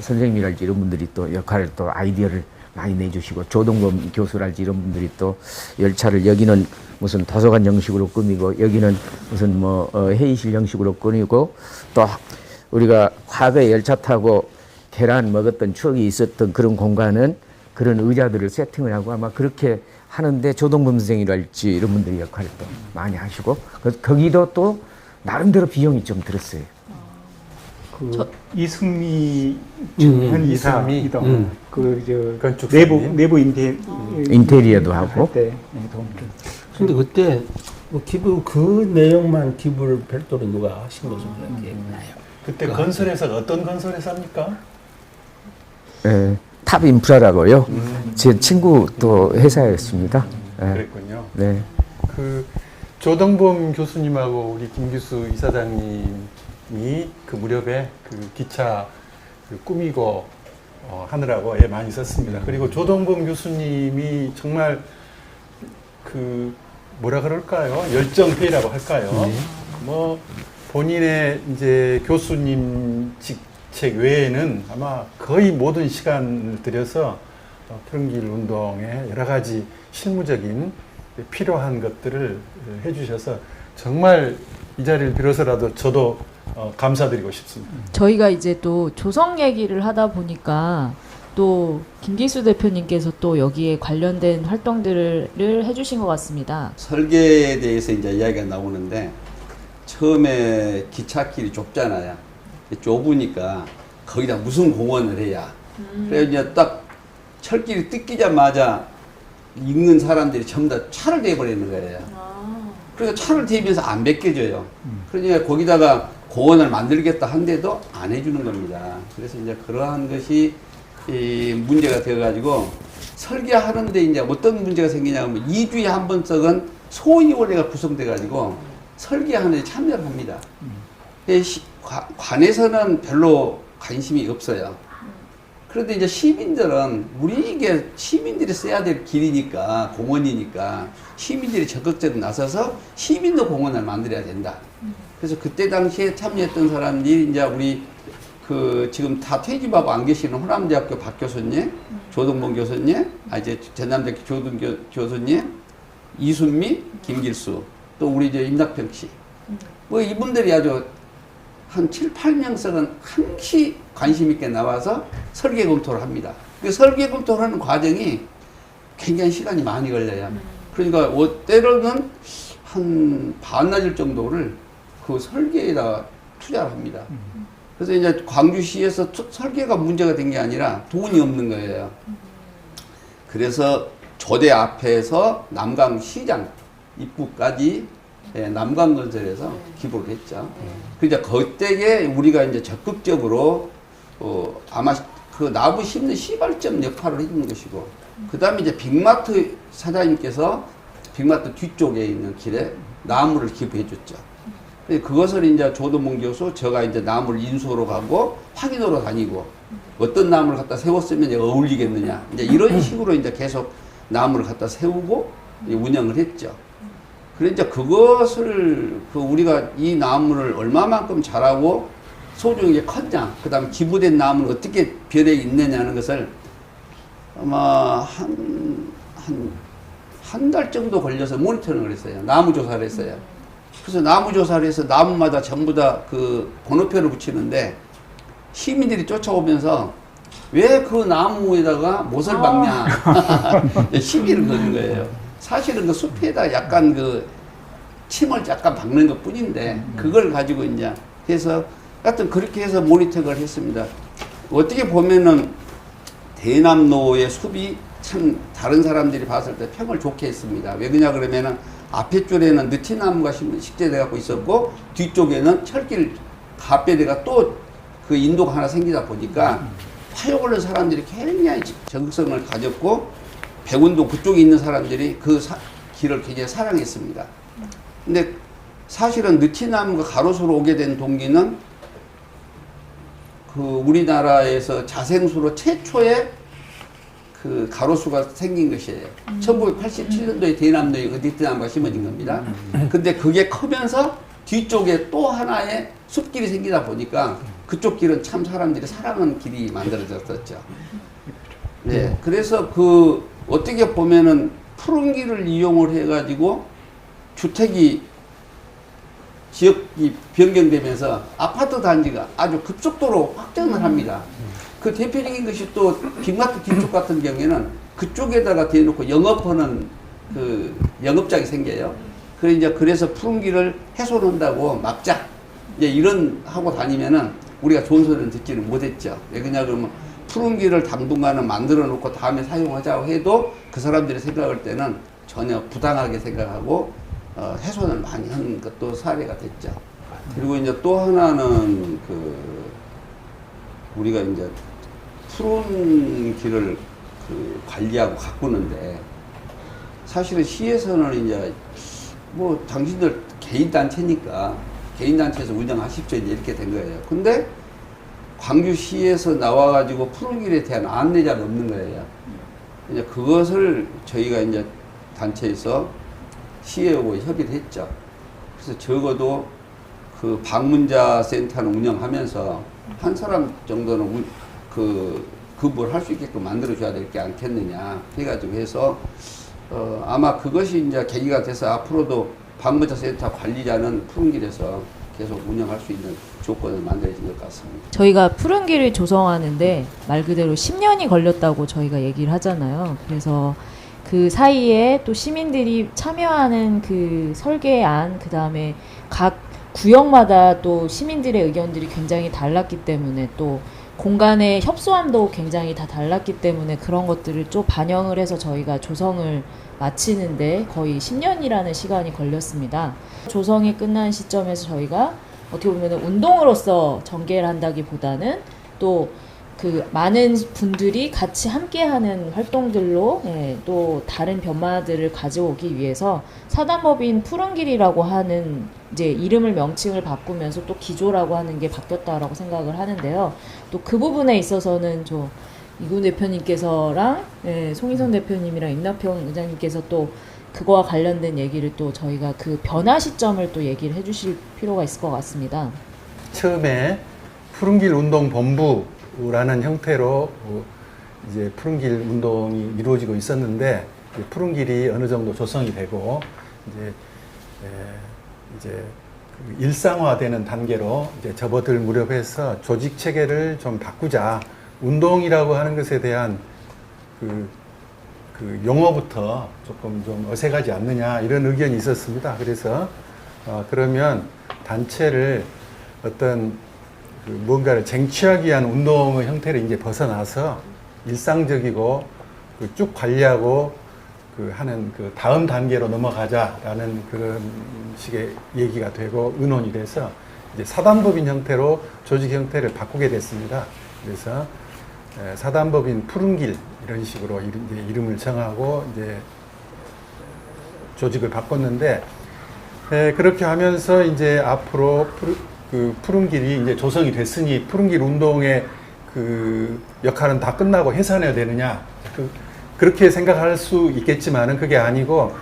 선생님이랄지 이런 분들이 또 역할을 또 아이디어를 많이 내주시고 조동범 교수랄지 이런 분들이 또 열차를 여기는 무슨 도서관 형식으로 꾸미고 여기는 무슨 회의실 형식으로 꾸미고 또 우리가 과거에 열차 타고 계란 먹었던 추억이 있었던 그런 공간은 그런 의자들을 세팅을 하고 아마 그렇게 하는데 조동범 선생이랄지 이런 분들이 역할을 또 많이 하시고 거기도 또 나름대로 비용이 좀 들었어요. 이승미 전 이사이던 건축사님. 내부 인테리어도 하고. 때 도움을 근데 그때 그 내용만 기부를 별도로 누가 하신 것으로 기억나요? 그때 건설회사가 어떤 건설회사입니까? 탑 인프라라고요. 제 친구 또 회사였습니다. 그랬군요. 네. 그 조동범 교수님하고 우리 김규수 이사장님이 그 무렵에 그 기차 꾸미고 하느라고 많이 썼습니다. 그리고 조동범 교수님이 정말 뭐라 그럴까요? 열정페이라고 할까요? 뭐 본인의 이제 교수님 직책 외에는 아마 거의 모든 시간을 들여서 푸른길 운동에 여러 가지 실무적인 필요한 것들을 해주셔서 정말 이 자리를 빌어서라도 저도 감사드리고 싶습니다. 저희가 이제 또 조성 얘기를 하다 보니까 또 김기수 대표님께서 또 여기에 관련된 활동들을 해주신 것 같습니다. 설계에 대해서 이제 이야기가 나오는데 처음에 기찻길이 좁잖아요. 좁으니까 거기다 무슨 공원을 해야. 그래서 이제 딱 철길이 뜯기자마자 읽는 사람들이 전부 다 차를 대버리는 거예요. 그래서 차를 대면서 안 벗겨져요. 그러니까 거기다가 공원을 만들겠다 한데도 안 해주는 겁니다. 그래서 이제 그러한 것이 문제가 되어가지고 설계하는데 이제 어떤 문제가 생기냐면 2주에 한 번 썩은 소위원회가 구성돼가지고 설계하는데 참여를 합니다. 관에서는 별로 관심이 없어요. 그런데 이제 시민들은 우리 이게 시민들이 써야 될 길이니까 공원이니까 시민들이 적극적으로 나서서 시민도 공원을 만들어야 된다. 그래서 그때 당시에 참여했던 사람들이 이제 우리 그 지금 다 퇴직하고 안 계시는 호남대학교 박 교수님, 조동봉 교수님, 이제 전남대학교 조동 교수님, 이순미, 김길수, 또 우리 이제 임낙평 씨. 뭐 이분들이 아주 한 7, 8명씩은 항시 관심 있게 나와서 설계 검토를 합니다. 그 설계 검토를 하는 과정이 굉장히 시간이 많이 걸려요. 그러니까 때로는 한 반나절 정도를 그 설계에다 투자를 합니다. 그래서 이제 광주시에서 설계가 문제가 된 게 아니라 돈이 없는 거예요. 그래서 조대 앞에서 남강시장 입구까지 남강건설에서 기부를 했죠. 그러니까 그때에 우리가 이제 적극적으로 아마 그 나무 심는 시발점 역할을 해주는 것이고, 그 다음에 이제 빅마트 사장님께서 빅마트 뒤쪽에 있는 길에 나무를 기부해 줬죠. 그것을 이제 조동문 교수, 제가 이제 나무를 인수하러 가고 확인하러 다니고, 어떤 나무를 갖다 세웠으면 얘가 어울리겠느냐, 이제 이런 식으로 이제 계속 나무를 갖다 세우고 운영을 했죠. 그래서 이제 그것을 우리가 이 나무를 얼마만큼 잘하고 소중하게 컸냐, 그 다음에 기부된 나무는 어떻게 별에 있느냐는 것을 아마 한 달 정도 걸려서 모니터링을 했어요. 나무 조사를 했어요. 그래서 나무 조사를 해서 나무마다 전부 다 그 번호표를 붙이는데 시민들이 쫓아오면서 왜 그 나무에다가 못을 박냐 시비를 거는 거예요. 사실은 그 숲에다 약간 그 침을 약간 박는 것 뿐인데 그걸 가지고 이제 해서 하여튼 그렇게 해서 모니터링을 했습니다. 어떻게 보면은 대남로의 숲이 참 다른 사람들이 봤을 때 평을 좋게 했습니다. 왜 그러냐 그러면은 앞에 줄에는 느티나무가 식재돼 갖고 있었고 뒤쪽에는 철길 갓배대가 또 그 인도가 하나 생기다 보니까 화요일날 사람들이 굉장히 적극성을 가졌고 백운동 그쪽에 있는 사람들이 그 길을 굉장히 사랑했습니다. 근데 사실은 느티나무가 가로수로 오게 된 동기는 그 우리나라에서 자생수로 최초의 그 가로수가 생긴 것이에요. 1987년도에 대남도에 그 느티나무가 심어진 겁니다. 근데 그게 크면서 뒤쪽에 또 하나의 숲길이 생기다 보니까 그쪽 길은 참 사람들이 사랑하는 길이 만들어졌었죠. 네. 그래서 그 어떻게 보면은 푸른 길을 이용을 해가지고 주택이 지역이 변경되면서 아파트 단지가 아주 급속도로 확장을 합니다. 그 대표적인 것이 또 빅마트 뒤쪽 같은 경우에는 그쪽에다가 대놓고 영업하는 그 영업장이 생겨요. 그래서 푸른 길을 훼손한다고 막자 이제 이런 하고 다니면은 우리가 좋은 소리는 듣지는 못했죠. 왜 그러냐 그러면 푸른 길을 당분간은 만들어 놓고 다음에 사용하자고 해도 그 사람들이 생각할 때는 전혀 부당하게 생각하고 훼손을 많이 한 것도 사례가 됐죠. 그리고 이제 또 하나는 그 우리가 이제 푸른 길을 그 관리하고 가꾸는데 사실은 시에서는 이제 뭐 당신들 개인 단체니까 개인 단체에서 운영하십시오 이렇게 된 거예요. 근데 광주시에서 나와가지고 푸른 길에 대한 안내자가 없는 거예요. 이제 그것을 저희가 이제 단체에서 시하고 협의를 했죠. 그래서 적어도 그 방문자 센터를 운영하면서 한 사람 정도는 그걸 할 수 있게끔 만들어줘야 될 게 않겠느냐 해가지고 해서 아마 그것이 이제 계기가 돼서 앞으로도 방문자 센터 관리자는 푸른길에서 계속 운영할 수 있는 조건을 만들어진 것 같습니다. 저희가 푸른 길을 조성하는데 말 그대로 10년이 걸렸다고 저희가 얘기를 하잖아요. 그래서 그 사이에 또 시민들이 참여하는 그 설계안, 그 다음에 각 구역마다 또 시민들의 의견들이 굉장히 달랐기 때문에 또 공간의 협소함도 굉장히 다 달랐기 때문에 그런 것들을 좀 반영을 해서 저희가 조성을 마치는데 거의 10년이라는 시간이 걸렸습니다. 조성이 끝난 시점에서 저희가 어떻게 보면 운동으로서 전개를 한다기보다는 또 그 많은 분들이 같이 함께하는 활동들로 또 다른 변화들을 가져오기 위해서 사단법인 푸른길이라고 하는 이제 이름을 명칭을 바꾸면서 또 기조라고 하는 게 바뀌었다라고 생각을 하는데요. 또 그 부분에 있어서는 이군 대표님께서랑 송희선 대표님이랑 임나평 의장님께서 또 그거와 관련된 얘기를 또 저희가 그 변화 시점을 또 얘기를 해주실 필요가 있을 것 같습니다. 처음에 푸른길 운동 본부라는 형태로 이제 푸른길 운동이 이루어지고 있었는데 이제 푸른길이 어느 정도 조성이 되고 이제 그 일상화되는 단계로 이제 접어들 무렵에서 조직 체계를 좀 바꾸자. 운동이라고 하는 것에 대한 그 용어부터 조금 좀 어색하지 않느냐 이런 의견이 있었습니다. 그래서 그러면 단체를 어떤 그 뭔가를 쟁취하기 위한 운동의 형태를 이제 벗어나서 일상적이고 쭉 관리하고 하는 그 다음 단계로 넘어가자라는 그런 식의 얘기가 되고 의논이 돼서 이제 사단법인 형태로 조직 형태를 바꾸게 됐습니다. 그래서 사단법인 푸른길 이런 식으로 이제 이름을 정하고 이제 조직을 바꿨는데 그렇게 하면서 이제 앞으로 그 푸른길이 이제 조성이 됐으니 푸른길 운동의 그 역할은 다 끝나고 해산해야 되느냐 그렇게 생각할 수 있겠지만은 그게 아니고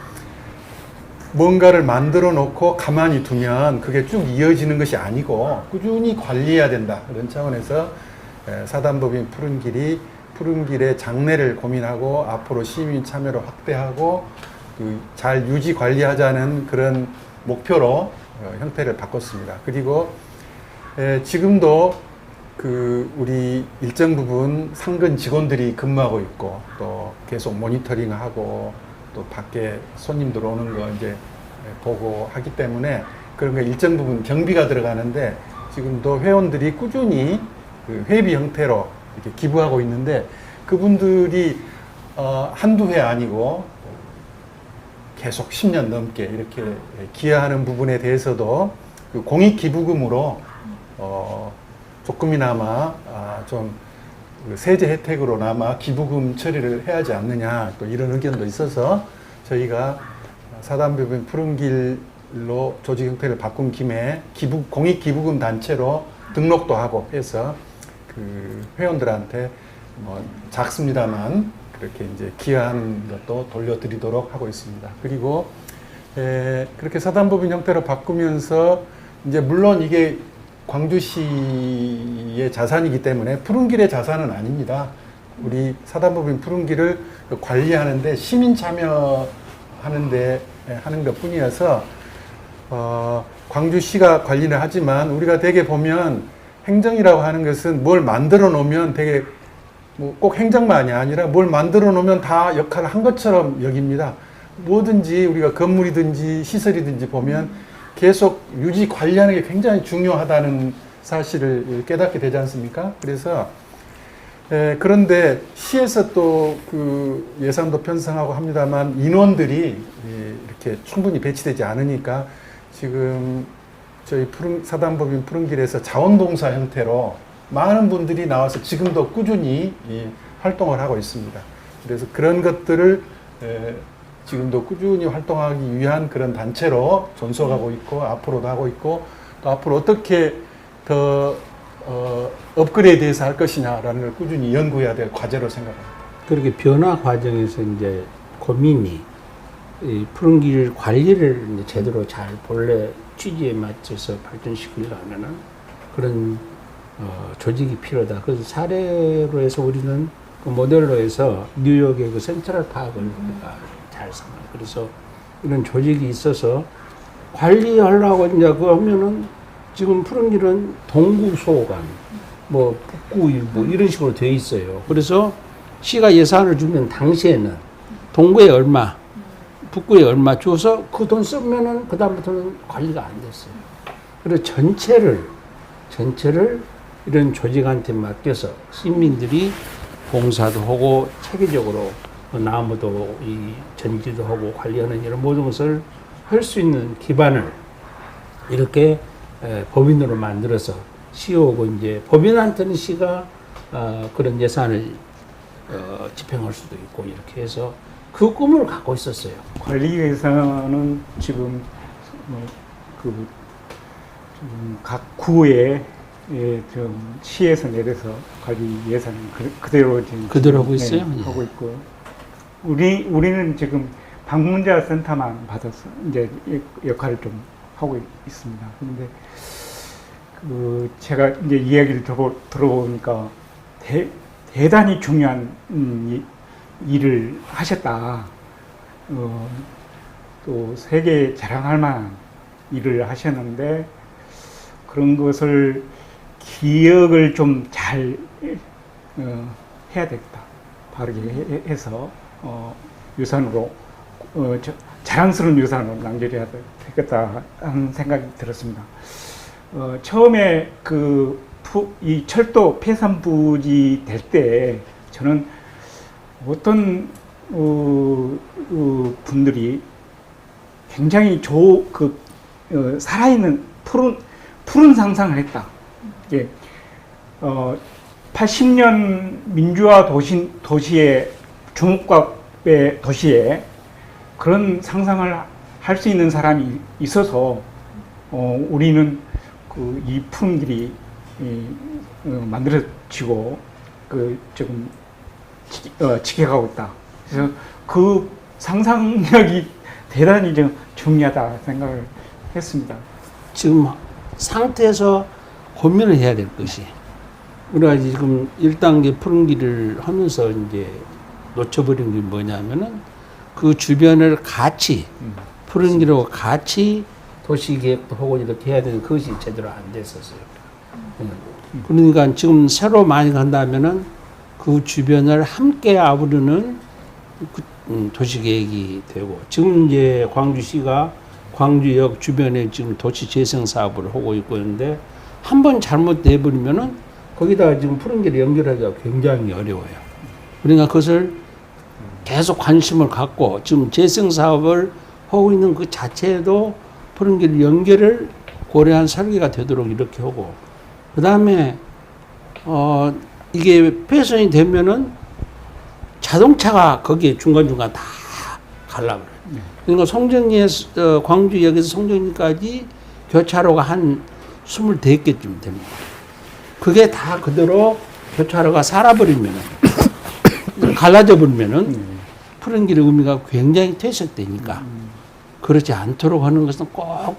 뭔가를 만들어 놓고 가만히 두면 그게 쭉 이어지는 것이 아니고 꾸준히 관리해야 된다 그런 차원에서 사단법인 푸른길의 장래를 고민하고 앞으로 시민 참여를 확대하고 잘 유지 관리하자는 그런 목표로 형태를 바꿨습니다. 그리고 지금도 우리 일정 부분 상근 직원들이 근무하고 있고 또 계속 모니터링하고 또 밖에 손님들 오는 거 이제 보고 하기 때문에 그런 거 일정 부분 경비가 들어가는데 지금도 회원들이 꾸준히 회비 형태로 이렇게 기부하고 있는데 그분들이 한두 회 아니고 계속 10년 넘게 이렇게 기여하는 부분에 대해서도 공익기부금으로 조금이나마 좀 세제 혜택으로나마 기부금 처리를 해야 하지 않느냐 또 이런 의견도 있어서 저희가 사단법인 푸른길로 조직 형태를 바꾼 김에 공익기부금 단체로 등록도 하고 해서 회원들한테 작습니다만 그렇게 이제 기여하는 것도 돌려드리도록 하고 있습니다. 그리고 그렇게 사단법인 형태로 바꾸면서 이제 물론 이게 광주시의 자산이기 때문에 푸른길의 자산은 아닙니다. 우리 사단법인 푸른길을 관리하는데 시민 참여하는데 하는 것 뿐이어서 광주시가 관리를 하지만 우리가 되게 보면 행정이라고 하는 것은 뭘 만들어 놓으면 되게 꼭 행정만이 아니라 뭘 만들어 놓으면 다 역할을 한 것처럼 여깁니다. 뭐든지 우리가 건물이든지 시설이든지 보면 계속 유지 관리하는 게 굉장히 중요하다는 사실을 깨닫게 되지 않습니까? 그래서 그런데 시에서 또 예산도 편성하고 합니다만 인원들이 이렇게 충분히 배치되지 않으니까 지금 저희 사단법인 푸른길에서 자원봉사 형태로 많은 분들이 나와서 지금도 꾸준히 활동을 하고 있습니다. 그래서 그런 것들을 지금도 꾸준히 활동하기 위한 그런 단체로 존속하고 있고 앞으로도 하고 있고 또 앞으로 어떻게 더 업그레이드해서 할 것이냐라는 걸 꾸준히 연구해야 될 과제로 생각합니다. 그렇게 변화 과정에서 이제 고민이 이 푸른길 관리를 이제 제대로 잘 본래 취지에 맞춰서 발전시키려면은 그런 조직이 필요하다. 그래서 사례로 해서 우리는 그 모델로 해서 뉴욕의 그 센트럴 파크를 우리가 잘 삼아. 그래서 이런 조직이 있어서 관리하려고 이제 그거 하면은 지금 푸른길은 동구 소관, 북구 이런 식으로 돼 있어요. 그래서 시가 예산을 주면 당시에는 동구에 얼마, 북구에 얼마 줘서 그 돈 쓰면은 그다음부터는 관리가 안 됐어요. 그래서 전체를 이런 조직한테 맡겨서 시민들이 봉사도 하고 체계적으로 나무도 전지도 하고 관리하는 이런 모든 것을 할 수 있는 기반을 이렇게 법인으로 만들어서 시하고 이제 법인한테는 시가 그런 예산을 집행할 수도 있고 이렇게 해서 그 꿈을 갖고 있었어요. 관리 예산은 지금 각 구에 좀 시에서 내려서 관리 예산 그대로 지금 그대로 하고 있어요? 네, 예. 하고 있고 우리는 지금 방문자 센터만 받아서 이제 역할을 좀 하고 있습니다. 그런데 제가 이제 이야기를 들어보니까 대단히 중요한 일을 하셨다. 또 세계에 자랑할 만한 일을 하셨는데 그런 것을 기억을 좀 잘 해야 되겠다. 바르게 해서 유산으로 자랑스러운 유산으로 남겨야 되겠다 하는 생각이 들었습니다. 처음에 이 철도 폐산 부지 될 때 저는 어떤 분들이 굉장히 살아있는 푸른 상상을 했다. 예. 80년 민주화 도시의 주목과의 도시에 그런 상상을 할 수 있는 사람이 있어서 우리는 이 푸른 길이 만들어지고 지금 지켜가고 있다. 그래서 그 상상력이 대단히 좀 중요하다 생각을 했습니다. 지금 상태에서 고민을 해야 될 것이. 우리가 지금 1단계 푸른 길을 하면서 이제 놓쳐버린 게 뭐냐면은 그 주변을 같이 푸른 길하고 같이 도시계획도 하고 이렇게 해야 되는 그것이 제대로 안 됐었어요. 그러니까 지금 새로 많이 간다면은 그 주변을 함께 아우르는 도시계획이 되고 지금 이제 광주시가 광주역 주변에 지금 도시 재생 사업을 하고 있고 있는데 한번 잘못돼 버리면은 거기다가 지금 푸른 길을 연결하기가 굉장히 어려워요. 그러니까 그것을 계속 관심을 갖고 지금 재생 사업을 하고 있는 그 자체에도 푸른 길 연결을 고려한 설계가 되도록 이렇게 하고 그 다음에 이게 폐선이 되면은 자동차가 거기에 중간중간 다 가려고 그래요. 그러니까 송정리에서 광주역에서 송정리까지 교차로가 한 24개쯤 됩니다. 그게 다 그대로 교차로가 살아버리면은 갈라져 버리면은 푸른 길의 의미가 굉장히 퇴색되니까 그렇지 않도록 하는 것은 꼭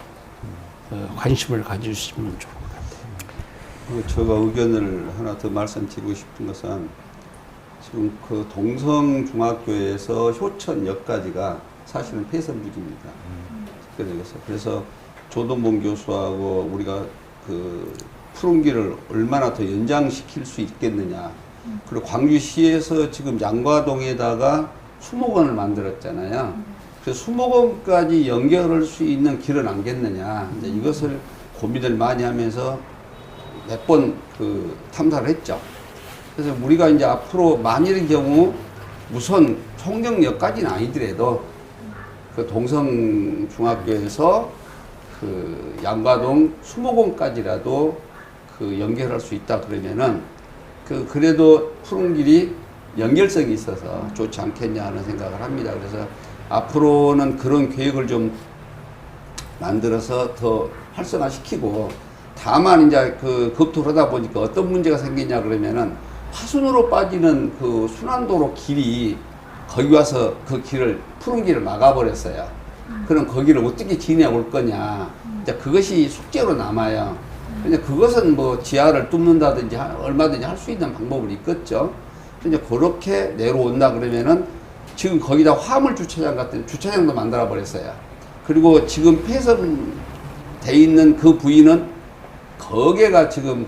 관심을 가지시면 좋을 것 같아요. 제가 의견을 하나 더 말씀드리고 싶은 것은 지금 그 동성중학교에서 효천역까지가 사실은 폐선부지입니다. 그래서 조동봉 교수하고 우리가 그 푸른 길을 얼마나 더 연장시킬 수 있겠느냐. 그리고 광주시에서 지금 양과동에다가 수목원을 만들었잖아요. 그래서 수목원까지 연결할 수 있는 길은 안겠느냐. 이제 이것을 고민을 많이 하면서 몇 번 탐사를 했죠. 그래서 우리가 이제 앞으로 만일의 경우 우선 송정역까지는 아니더라도 그 동성중학교에서 그 양과동 수목원까지라도 연결할 수 있다 그러면은 그래도 푸른 길이 연결성이 있어서 좋지 않겠냐 하는 생각을 합니다. 그래서 앞으로는 그런 계획을 좀 만들어서 더 활성화시키고 다만 이제 검토를 하다 보니까 어떤 문제가 생기냐 그러면은 화순으로 빠지는 그 순환도로 길이 거기 와서 그 길을 푸른 길을 막아버렸어요. 그럼 거기를 어떻게 지내올 거냐. 이제 그것이 숙제로 남아요. 근데 그것은 뭐 지하를 뚫는다든지 얼마든지 할 수 있는 방법은 있겠죠. 근데 그렇게 내려온다 그러면은 지금 거기다 화물 주차장 같은 주차장도 만들어 버렸어요. 그리고 지금 폐선돼 있는 그 부위는 거기가 지금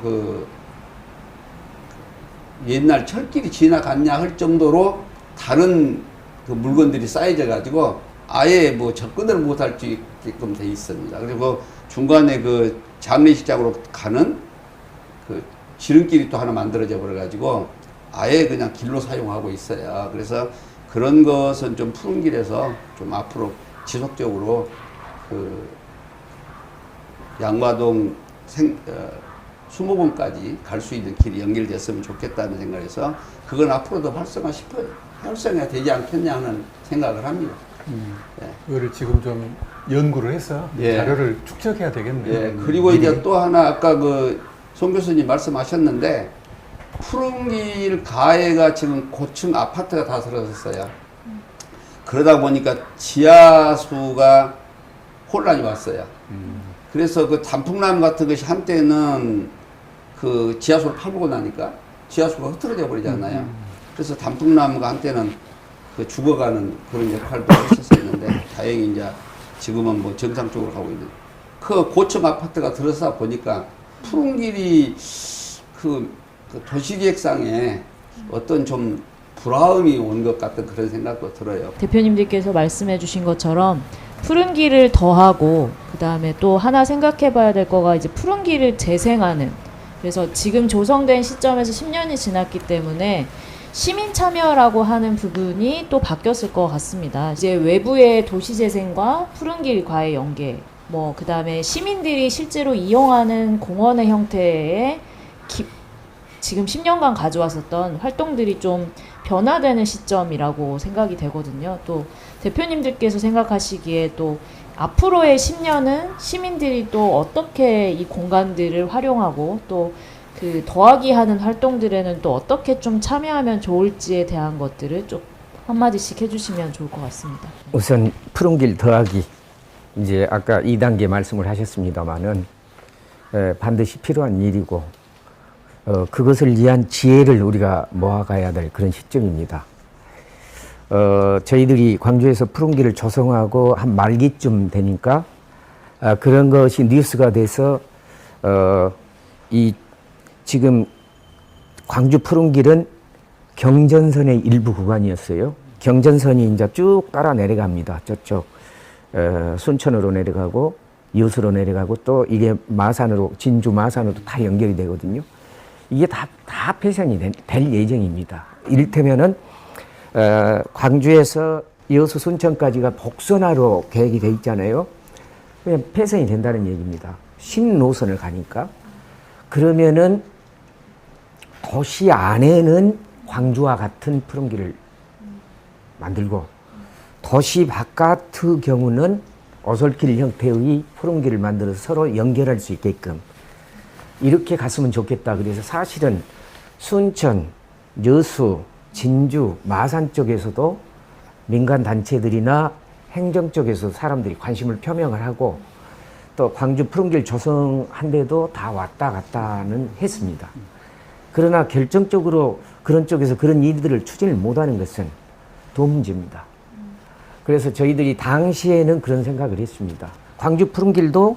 옛날 철길이 지나갔냐 할 정도로 다른 물건들이 쌓여져 가지고 아예 뭐 접근을 못할 수 있게끔 돼 있습니다. 그리고 중간에 장례식장으로 가는 지름길이 또 하나 만들어져 버려 가지고 아예 그냥 길로 사용하고 있어요. 그래서 그런 것은 좀 푸른 길에서 좀 앞으로 지속적으로 양과동 수목원까지 갈 수 있는 길이 연결됐으면 좋겠다는 생각에서 그건 앞으로도 활성화 되지 않겠냐 하는 생각을 합니다. 예. 그거를 지금 좀 연구를 해서 예. 자료를 축적해야 되겠네요. 예. 그리고 이제 또 하나 아까 송 교수님 말씀하셨는데 푸른길 가해가 지금 고층 아파트가 다 들어섰어요. 그러다 보니까 지하수가 혼란이 왔어요. 그래서 그 단풍나무 같은 것이 한때는 그 지하수를 파보고 나니까 지하수가 흐트러져 버리잖아요. 그래서 단풍나무가 한때는 그 죽어가는 그런 역할도 했었었는데 다행히 이제 지금은 뭐 정상적으로 가고 있는 그 고층 아파트가 들어서 보니까 푸른길이 그 도시기획상에 어떤 좀 불화음이 온 것 같은 그런 생각도 들어요. 대표님들께서 말씀해 주신 것처럼 푸른 길을 더하고 그다음에 또 하나 생각해 봐야 될 거가 이제 푸른 길을 재생하는, 그래서 지금 조성된 시점에서 10년이 지났기 때문에 시민 참여라고 하는 부분이 또 바뀌었을 것 같습니다. 이제 외부의 도시 재생과 푸른 길과의 연계, 뭐 그다음에 시민들이 실제로 이용하는 공원의 형태의 지금 10년간 가져왔었던 활동들이 좀 변화되는 시점이라고 생각이 되거든요. 또 대표님들께서 생각하시기에 또 앞으로의 10년은 시민들이 또 어떻게 이 공간들을 활용하고 또 그 더하기 하는 활동들에는 또 어떻게 좀 참여하면 좋을지에 대한 것들을 좀 한마디씩 해주시면 좋을 것 같습니다. 우선 푸른길 더하기, 이제 아까 2단계 말씀을 하셨습니다마는 반드시 필요한 일이고 그것을 위한 지혜를 우리가 모아가야 될 그런 시점입니다. 저희들이 광주에서 푸른길을 조성하고 한 말기쯤 되니까 그런 것이 뉴스가 돼서 이 지금 광주 푸른길은 경전선의 일부 구간이었어요. 경전선이 이제 쭉 따라 내려갑니다. 저쪽 순천으로 내려가고 여수로 내려가고 또 이게 마산으로, 진주 마산으로 다 연결이 되거든요. 이게 다 폐선이 될 예정입니다. 이를테면은 광주에서 여수 순천까지가 복선화로 계획이 돼 있잖아요. 그냥 폐선이 된다는 얘기입니다. 신노선을 가니까. 그러면은 도시 안에는 광주와 같은 푸른길을 만들고 도시 바깥의 경우는 오솔길 형태의 푸른길을 만들어서 서로 연결할 수 있게끔 이렇게 갔으면 좋겠다. 그래서 사실은 순천, 여수, 진주, 마산 쪽에서도 민간 단체들이나 행정 쪽에서 사람들이 관심을 표명을 하고 또 광주 푸른길 조성한 데도 다 왔다 갔다는 했습니다. 그러나 결정적으로 그런 쪽에서 그런 일들을 추진을 못하는 것은 더 문제입니다. 그래서 저희들이 당시에는 그런 생각을 했습니다. 광주 푸른길도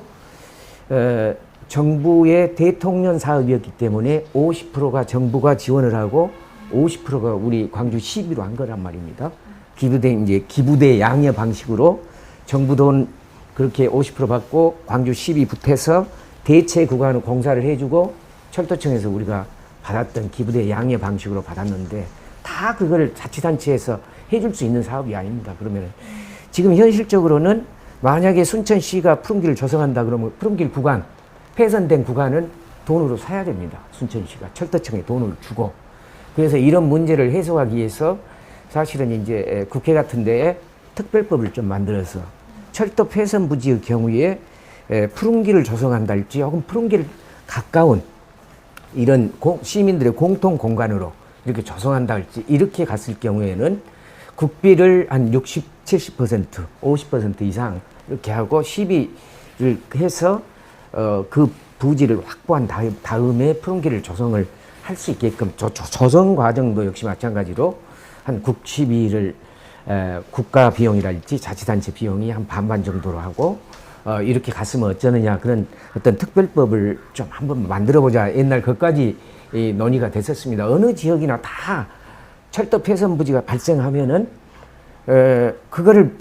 정부의 대통령 사업이었기 때문에 50%가 정부가 지원을 하고 50%가 우리 광주 시비로 한 거란 말입니다. 기부대 양의 방식으로 정부 돈 그렇게 50% 받고 광주 시비 붙어서 대체 구간을 공사를 해주고 철도청에서 우리가 받았던 기부대 양의 방식으로 받았는데 다 그걸 자치단체에서 해줄 수 있는 사업이 아닙니다. 그러면 지금 현실적으로는 만약에 순천시가 푸른길을 조성한다 그러면 푸른길 구간, 폐선된 구간은 돈으로 사야 됩니다. 순천시가 철도청에 돈을 주고. 그래서 이런 문제를 해소하기 위해서 사실은 이제 국회 같은 데에 특별법을 좀 만들어서 철도 폐선 부지의 경우에 푸른길을 조성한다 할지 혹은 푸른길 가까운 이런 시민들의 공통 공간으로 이렇게 조성한다 할지 이렇게 갔을 경우에는 국비를 한 60, 70%, 50% 이상 이렇게 하고 시비를 해서 그 부지를 확보한 다음에 푸른길을 조성을 할 수 있게끔 조성 과정도 역시 마찬가지로 한 국시비를 국가 비용이랄지 자치단체 비용이 한 반반 정도로 하고 이렇게 갔으면 어쩌느냐 그런 어떤 특별법을 좀 한번 만들어보자. 옛날 그까지 논의가 됐었습니다. 어느 지역이나 다 철도 폐선 부지가 발생하면은 그거를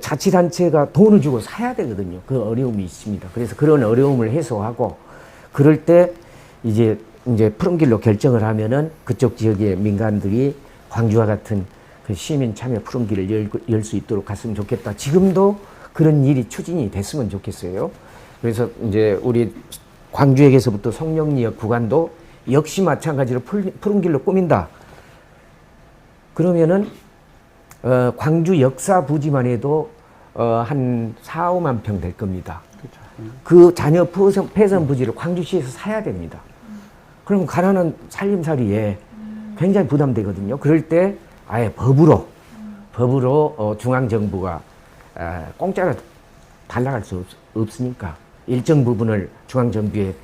자치단체가 돈을 주고 사야 되거든요. 그 어려움이 있습니다. 그래서 그런 어려움을 해소하고 그럴 때 이제 푸른길로 결정을 하면은 그쪽 지역의 민간들이 광주와 같은 그 시민 참여 푸른길을 열 수 있도록 갔으면 좋겠다. 지금도 그런 일이 추진이 됐으면 좋겠어요. 그래서 이제 우리 광주역에서부터 송영리역 구간도 역시 마찬가지로 푸른길로 꾸민다. 그러면은 광주 역사 부지만 해도 한 4, 5만 평 될 겁니다. 그렇죠. 그 잔여 폐선 부지를 광주시에서 사야 됩니다. 그럼 가난한 살림살이에 굉장히 부담되거든요. 그럴 때 아예 법으로 중앙정부가 공짜로 달라갈 수 없으니까 일정 부분을 중앙정부의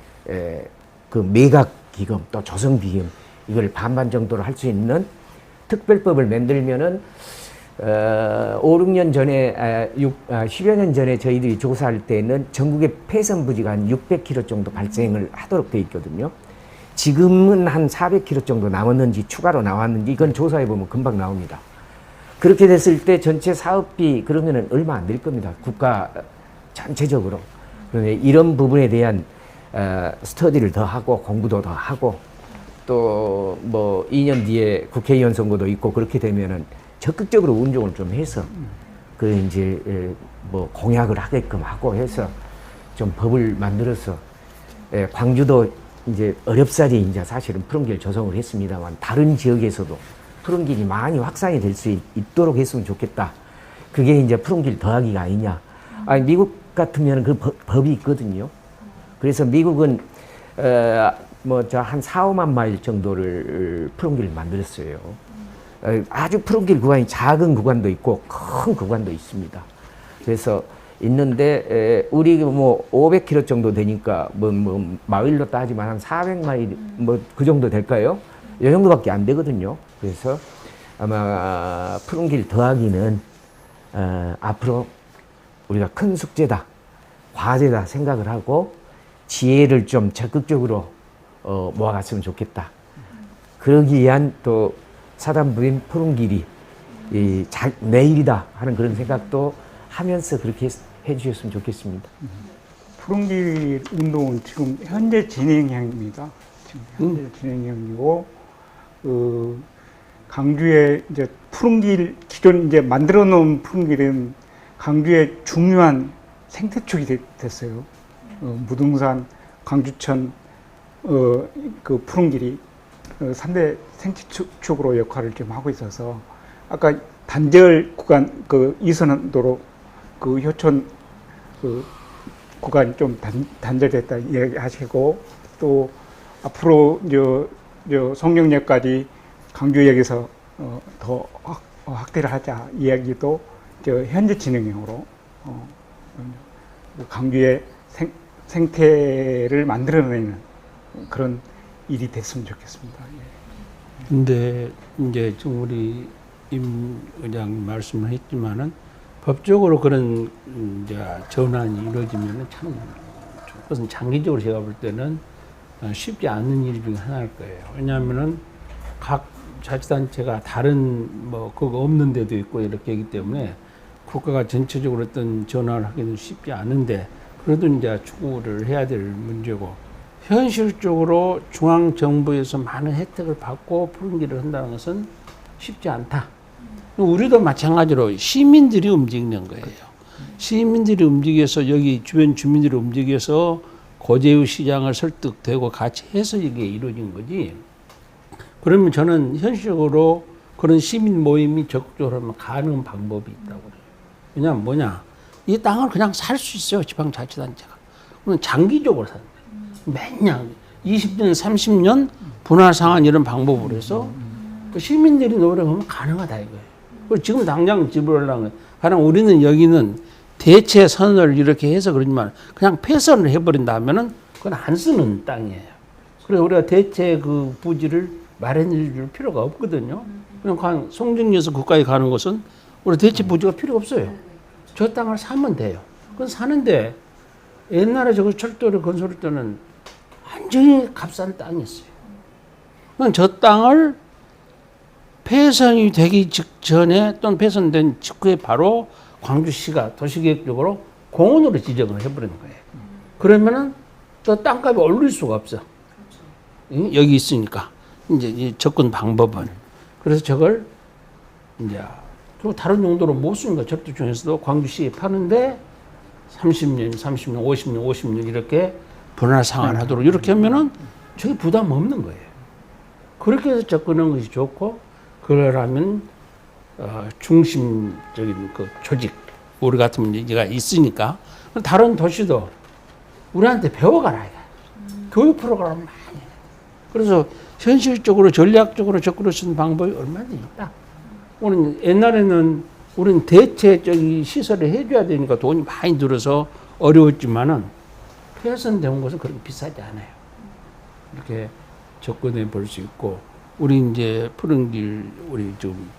그 매각기금 또 조성비금 이걸 반반 정도로 할 수 있는 특별법을 만들면은 5, 6년 전에 10여 년 전에 저희들이 조사할 때는 전국의 폐선 부지가 한 600km 정도 발생을 하도록 돼 있거든요. 지금은 한 400km 정도 남았는지 추가로 나왔는지 이건 조사해 보면 금방 나옵니다. 그렇게 됐을 때 전체 사업비 그러면은 얼마 안 될 겁니다. 국가 전체적으로. 그런데 이런 부분에 대한 스터디를 더 하고 공부도 더 하고 또 뭐 2년 뒤에 국회의원 선거도 있고 그렇게 되면은 적극적으로 운동을 좀 해서 그 이제 뭐 공약을 하게끔 하고 해서 좀 법을 만들어서 광주도 이제 어렵사리 이제 사실은 푸른길 조성을 했습니다만 다른 지역에서도 푸른길이 많이 확산이 될 수 있도록 했으면 좋겠다. 그게 이제 푸른길 더하기가 아니냐. 아니, 미국 같으면 그 법이 있거든요. 그래서 미국은 뭐 저 한 4, 5만 마일 정도를 푸른길을 만들었어요. 아주 푸른길 구간이 작은 구간도 있고 큰 구간도 있습니다. 그래서 있는데 우리 뭐 500km 정도 되니까 뭐 마일로 따지면 한 400마일 뭐 그 정도 될까요? 이 정도밖에 안 되거든요. 그래서 아마 푸른길 더하기는 앞으로 우리가 큰 숙제다, 과제다 생각을 하고 지혜를 좀 적극적으로 모아갔으면 좋겠다. 그러기 위한 또 사단부인 푸른길이 내일이다 하는 그런 생각도 하면서 그렇게 해주셨으면 좋겠습니다. 푸른길 운동은 지금 현재 진행형입니다. 지금 현재 진행형이고, 강주에 이제 푸른길, 기존 이제 만들어 놓은 푸른길은 강주의 중요한 생태축이 됐어요. 무등산, 강주천, 그 푸른길이 3대 생태축으로 역할을 좀 하고 있어서 아까 단절 구간 그 이선도로 그 효촌 그 구간 좀 단절됐다 이야기하시고 또 앞으로 저 송정역까지 강주역에서 더 확대를 하자 이야기도 저 현재 진행형으로 강주의 생태를 만들어내는 그런 일이 됐으면 좋겠습니다. 예. 근데 이제 지금 우리 임 의장 말씀을 했지만은 법적으로 그런 이제 전환이 이루어지면은 참 그것은 장기적으로 제가 볼 때는 쉽지 않은 일 중에 하나일 거예요. 왜냐하면은 각 자치단체가 다른 뭐 그거 없는 데도 있고 이렇게 하기 때문에 국가가 전체적으로 어떤 전환을 하기는 쉽지 않은데 그래도 이제 추구를 해야 될 문제고 현실적으로 중앙정부에서 많은 혜택을 받고 푸른길을 한다는 것은 쉽지 않다. 우리도 마찬가지로 시민들이 움직이는 거예요. 시민들이 움직여서 여기 주변 주민들이 움직여서 고재우 시장을 설득되고 같이 해서 이게 이루어진 거지. 그러면 저는 현실적으로 그런 시민 모임이 적극적으로 하면 가능한 방법이 있다고 그래요. 왜냐하면 뭐냐. 이 땅을 그냥 살 수 있어요. 지방자치단체가. 그러면 장기적으로 사는 거예요. 매년 20년, 30년 분할 상환 이런 방법으로 해서 시민들이 노력하면 가능하다 이거예요. 그리고 지금 당장 지불하려면 가령 우리는 여기는 대체 선을 이렇게 해서 그러지만 그냥 폐선을 해버린다면은 그건 안 쓰는 땅이에요. 그래서 우리가 대체 그 부지를 마련해 줄 필요가 없거든요. 그냥 송정리에서 국가에 가는 것은 우리 대체 부지가 필요 없어요. 저 땅을 사면 돼요. 그건 사는데 옛날에 저거 철도를 건설할 때는 완전히 값싼 땅이었어요. 그럼 저 땅을 폐선이 되기 직전에 또는 폐선된 직후에 바로 광주시가 도시계획적으로 공원으로 지정을 해버리는 거예요. 그러면은 저 땅값이 오를 수가 없어. 여기 있으니까. 이제 이 접근 방법은. 그래서 저걸 이제 또 다른 용도로 못 쓰니까 절도 중에서도 광주시에 파는데 30년, 30년, 50년, 50년 이렇게 분할 상환하도록 이렇게 하면은 저게 부담 없는 거예요. 그렇게 해서 접근하는 것이 좋고 그러려면 중심적인 그 조직 우리 같은 문제가 있으니까 다른 도시도 우리한테 배워가라 이거. 교육 프로그램 많이 해. 그래서 현실적으로 전략적으로 접근할 수 있는 방법이 얼마든지 있다. 오늘 옛날에는 우리는 대체적인 시설을 해줘야 되니까 돈이 많이 들어서 어려웠지만은 폐선된 것은 그렇게 비싸지 않아요. 이렇게 접근해 볼 수 있고 우리 이제 푸른길 우리 지금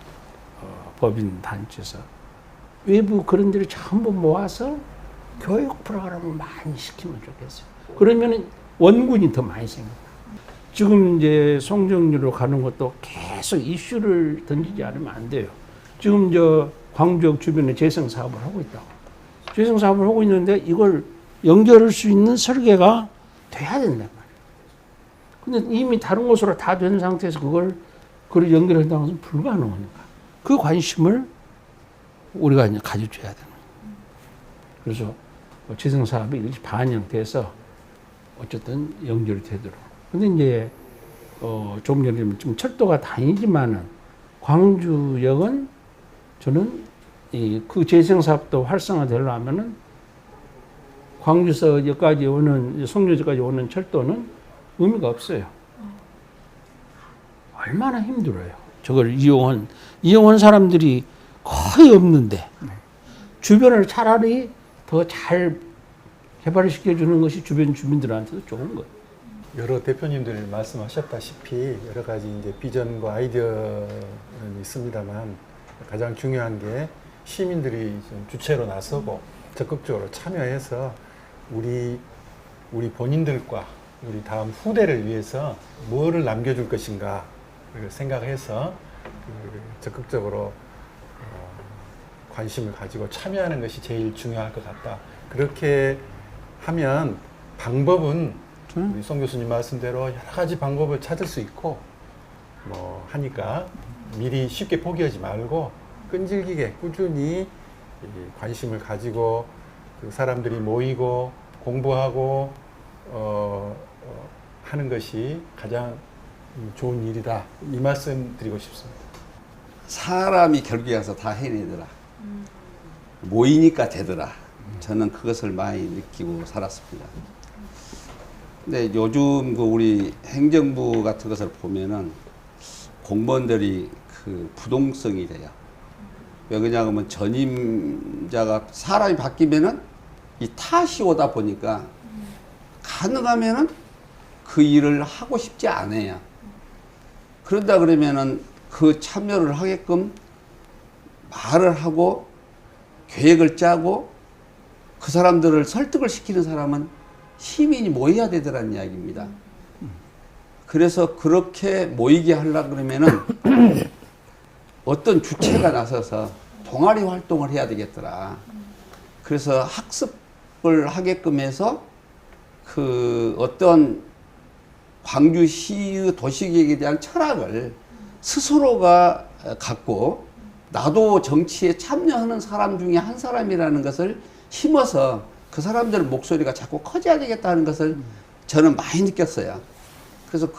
법인 단체에서 외부 그런 데를 전부 모아서 교육 프로그램을 많이 시키면 좋겠어요. 그러면 원군이 더 많이 생깁니다. 지금 이제 송정리로 가는 것도 계속 이슈를 던지지 않으면 안 돼요. 지금 저 광주역 주변에 재생 사업을 하고 있다고. 재생 사업을 하고 있는데 이걸 연결할 수 있는 설계가 돼야 된단 말이에요. 근데 이미 다른 곳으로 다 된 상태에서 그걸 연결한다는 것은 불가능하니까. 그 관심을 우리가 이제 가져줘야 되는 거예요. 그래서 재생 사업이 이렇게 반영돼서 어쨌든 연결이 되도록. 근데 이제 좀 전에 지금 철도가 다니지만은 광주역은 저는 그 재생 사업도 활성화되려면은 광주에서 여기까지 오는 송도까지 오는 철도는 의미가 없어요. 얼마나 힘들어요. 저걸 이용한 사람들이 거의 없는데 주변을 차라리 더 잘 개발시켜주는 것이 주변 주민들한테도 좋은 거예요. 여러 대표님들 말씀하셨다시피 여러 가지 이제 비전과 아이디어는 있습니다만 가장 중요한 게 시민들이 좀 주체로 나서고 적극적으로 참여해서 우리 본인들과 우리 다음 후대를 위해서 뭐를 남겨줄 것인가 생각해서 적극적으로 관심을 가지고 참여하는 것이 제일 중요할 것 같다. 그렇게 하면 방법은 우리 송 교수님 말씀대로 여러 가지 방법을 찾을 수 있고 뭐 하니까 미리 쉽게 포기하지 말고 끈질기게 꾸준히 관심을 가지고 그 사람들이 모이고 공부하고 하는 것이 가장 좋은 일이다. 이 말씀 드리고 싶습니다. 사람이 결국에 가서 다 해내더라. 모이니까 되더라. 저는 그것을 많이 느끼고 살았습니다. 근데 요즘 그 우리 행정부 같은 것을 보면은 공무원들이 그 부동성이 돼요. 왜 그러냐면 전임자가 사람이 바뀌면은 이 탓이 오다 보니까 가능하면은 그 일을 하고 싶지 않아요. 그런다 그러면은 그 참여를 하게끔 말을 하고 계획을 짜고 그 사람들을 설득을 시키는 사람은 시민이 모여야 되더라는 이야기입니다. 그래서 그렇게 모이게 하려고 그러면은 어떤 주체가 나서서 동아리 활동을 해야 되겠더라. 그래서 학습을 하게끔 해서 그 어떤 광주시의 도시계획에 대한 철학을 스스로가 갖고 나도 정치에 참여하는 사람 중에 한 사람이라는 것을 심어서 그 사람들 목소리가 자꾸 커져야 되겠다는 것을 저는 많이 느꼈어요. 그래서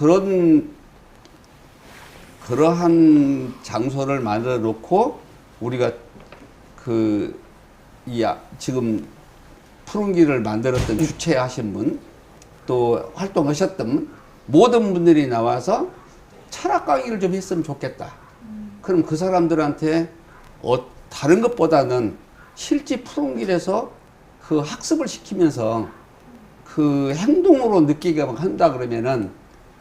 그러한 장소를 만들어 놓고 우리가 지금 푸른길을 만들었던 주최하신 분, 또 활동하셨던 분, 모든 분들이 나와서 철학 강의를 좀 했으면 좋겠다. 그럼 그 사람들한테 다른 것보다는 실제 푸른길에서 그 학습을 시키면서 그 행동으로 느끼게 한다 그러면은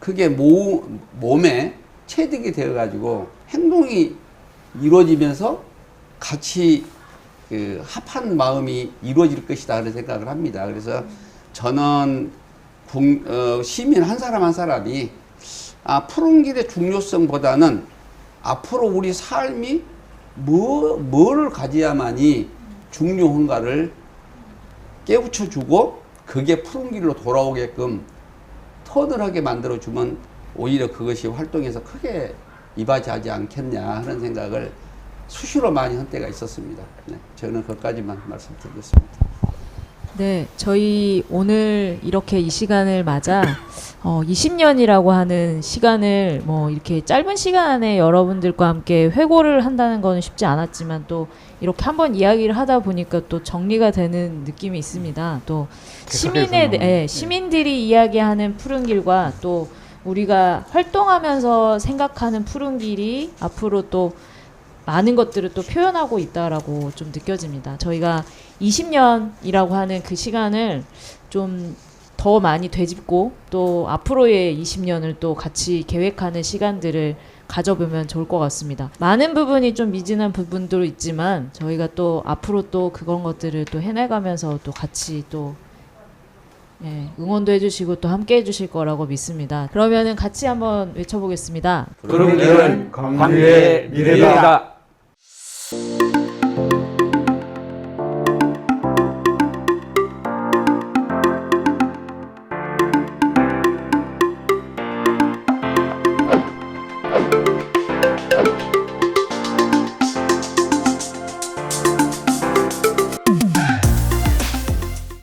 그게 몸에 체득이 되어가지고 행동이 이루어지면서 같이 그 합한 마음이 이루어질 것이다 하는 생각을 합니다. 그래서 저는 시민 한 사람 한 사람이 푸른길의 중요성보다는 앞으로 우리 삶이 뭐를 가져야만이 중요한가를 깨우쳐주고 그게 푸른길로 돌아오게끔 터널하게 만들어주면 오히려 그것이 활동에서 크게 이바지하지 않겠냐 하는 생각을 수시로 많이 한 때가 있었습니다. 네, 저는 그것까지만 말씀드리겠습니다. 네, 저희 오늘 이렇게 이 시간을 맞아 20년이라고 하는 시간을 뭐 이렇게 짧은 시간 안에 여러분들과 함께 회고를 한다는 건 쉽지 않았지만 또 이렇게 한번 이야기를 하다 보니까 또 정리가 되는 느낌이 있습니다. 또 시민들이 이야기하는 푸른길과 또 우리가 활동하면서 생각하는 푸른길이 앞으로 또 많은 것들을 또 표현하고 있다라고 좀 느껴집니다. 저희가 20년이라고 하는 그 시간을 좀 더 많이 되짚고 또 앞으로의 20년을 또 같이 계획하는 시간들을 가져보면 좋을 것 같습니다. 많은 부분이 좀 미진한 부분도 있지만 저희가 또 앞으로 또 그런 것들을 또 해내가면서 또 같이 또 응원도 해주시고 또 함께 해주실 거라고 믿습니다. 그러면은 같이 한번 외쳐보겠습니다. 푸른길은 광주의 미래다.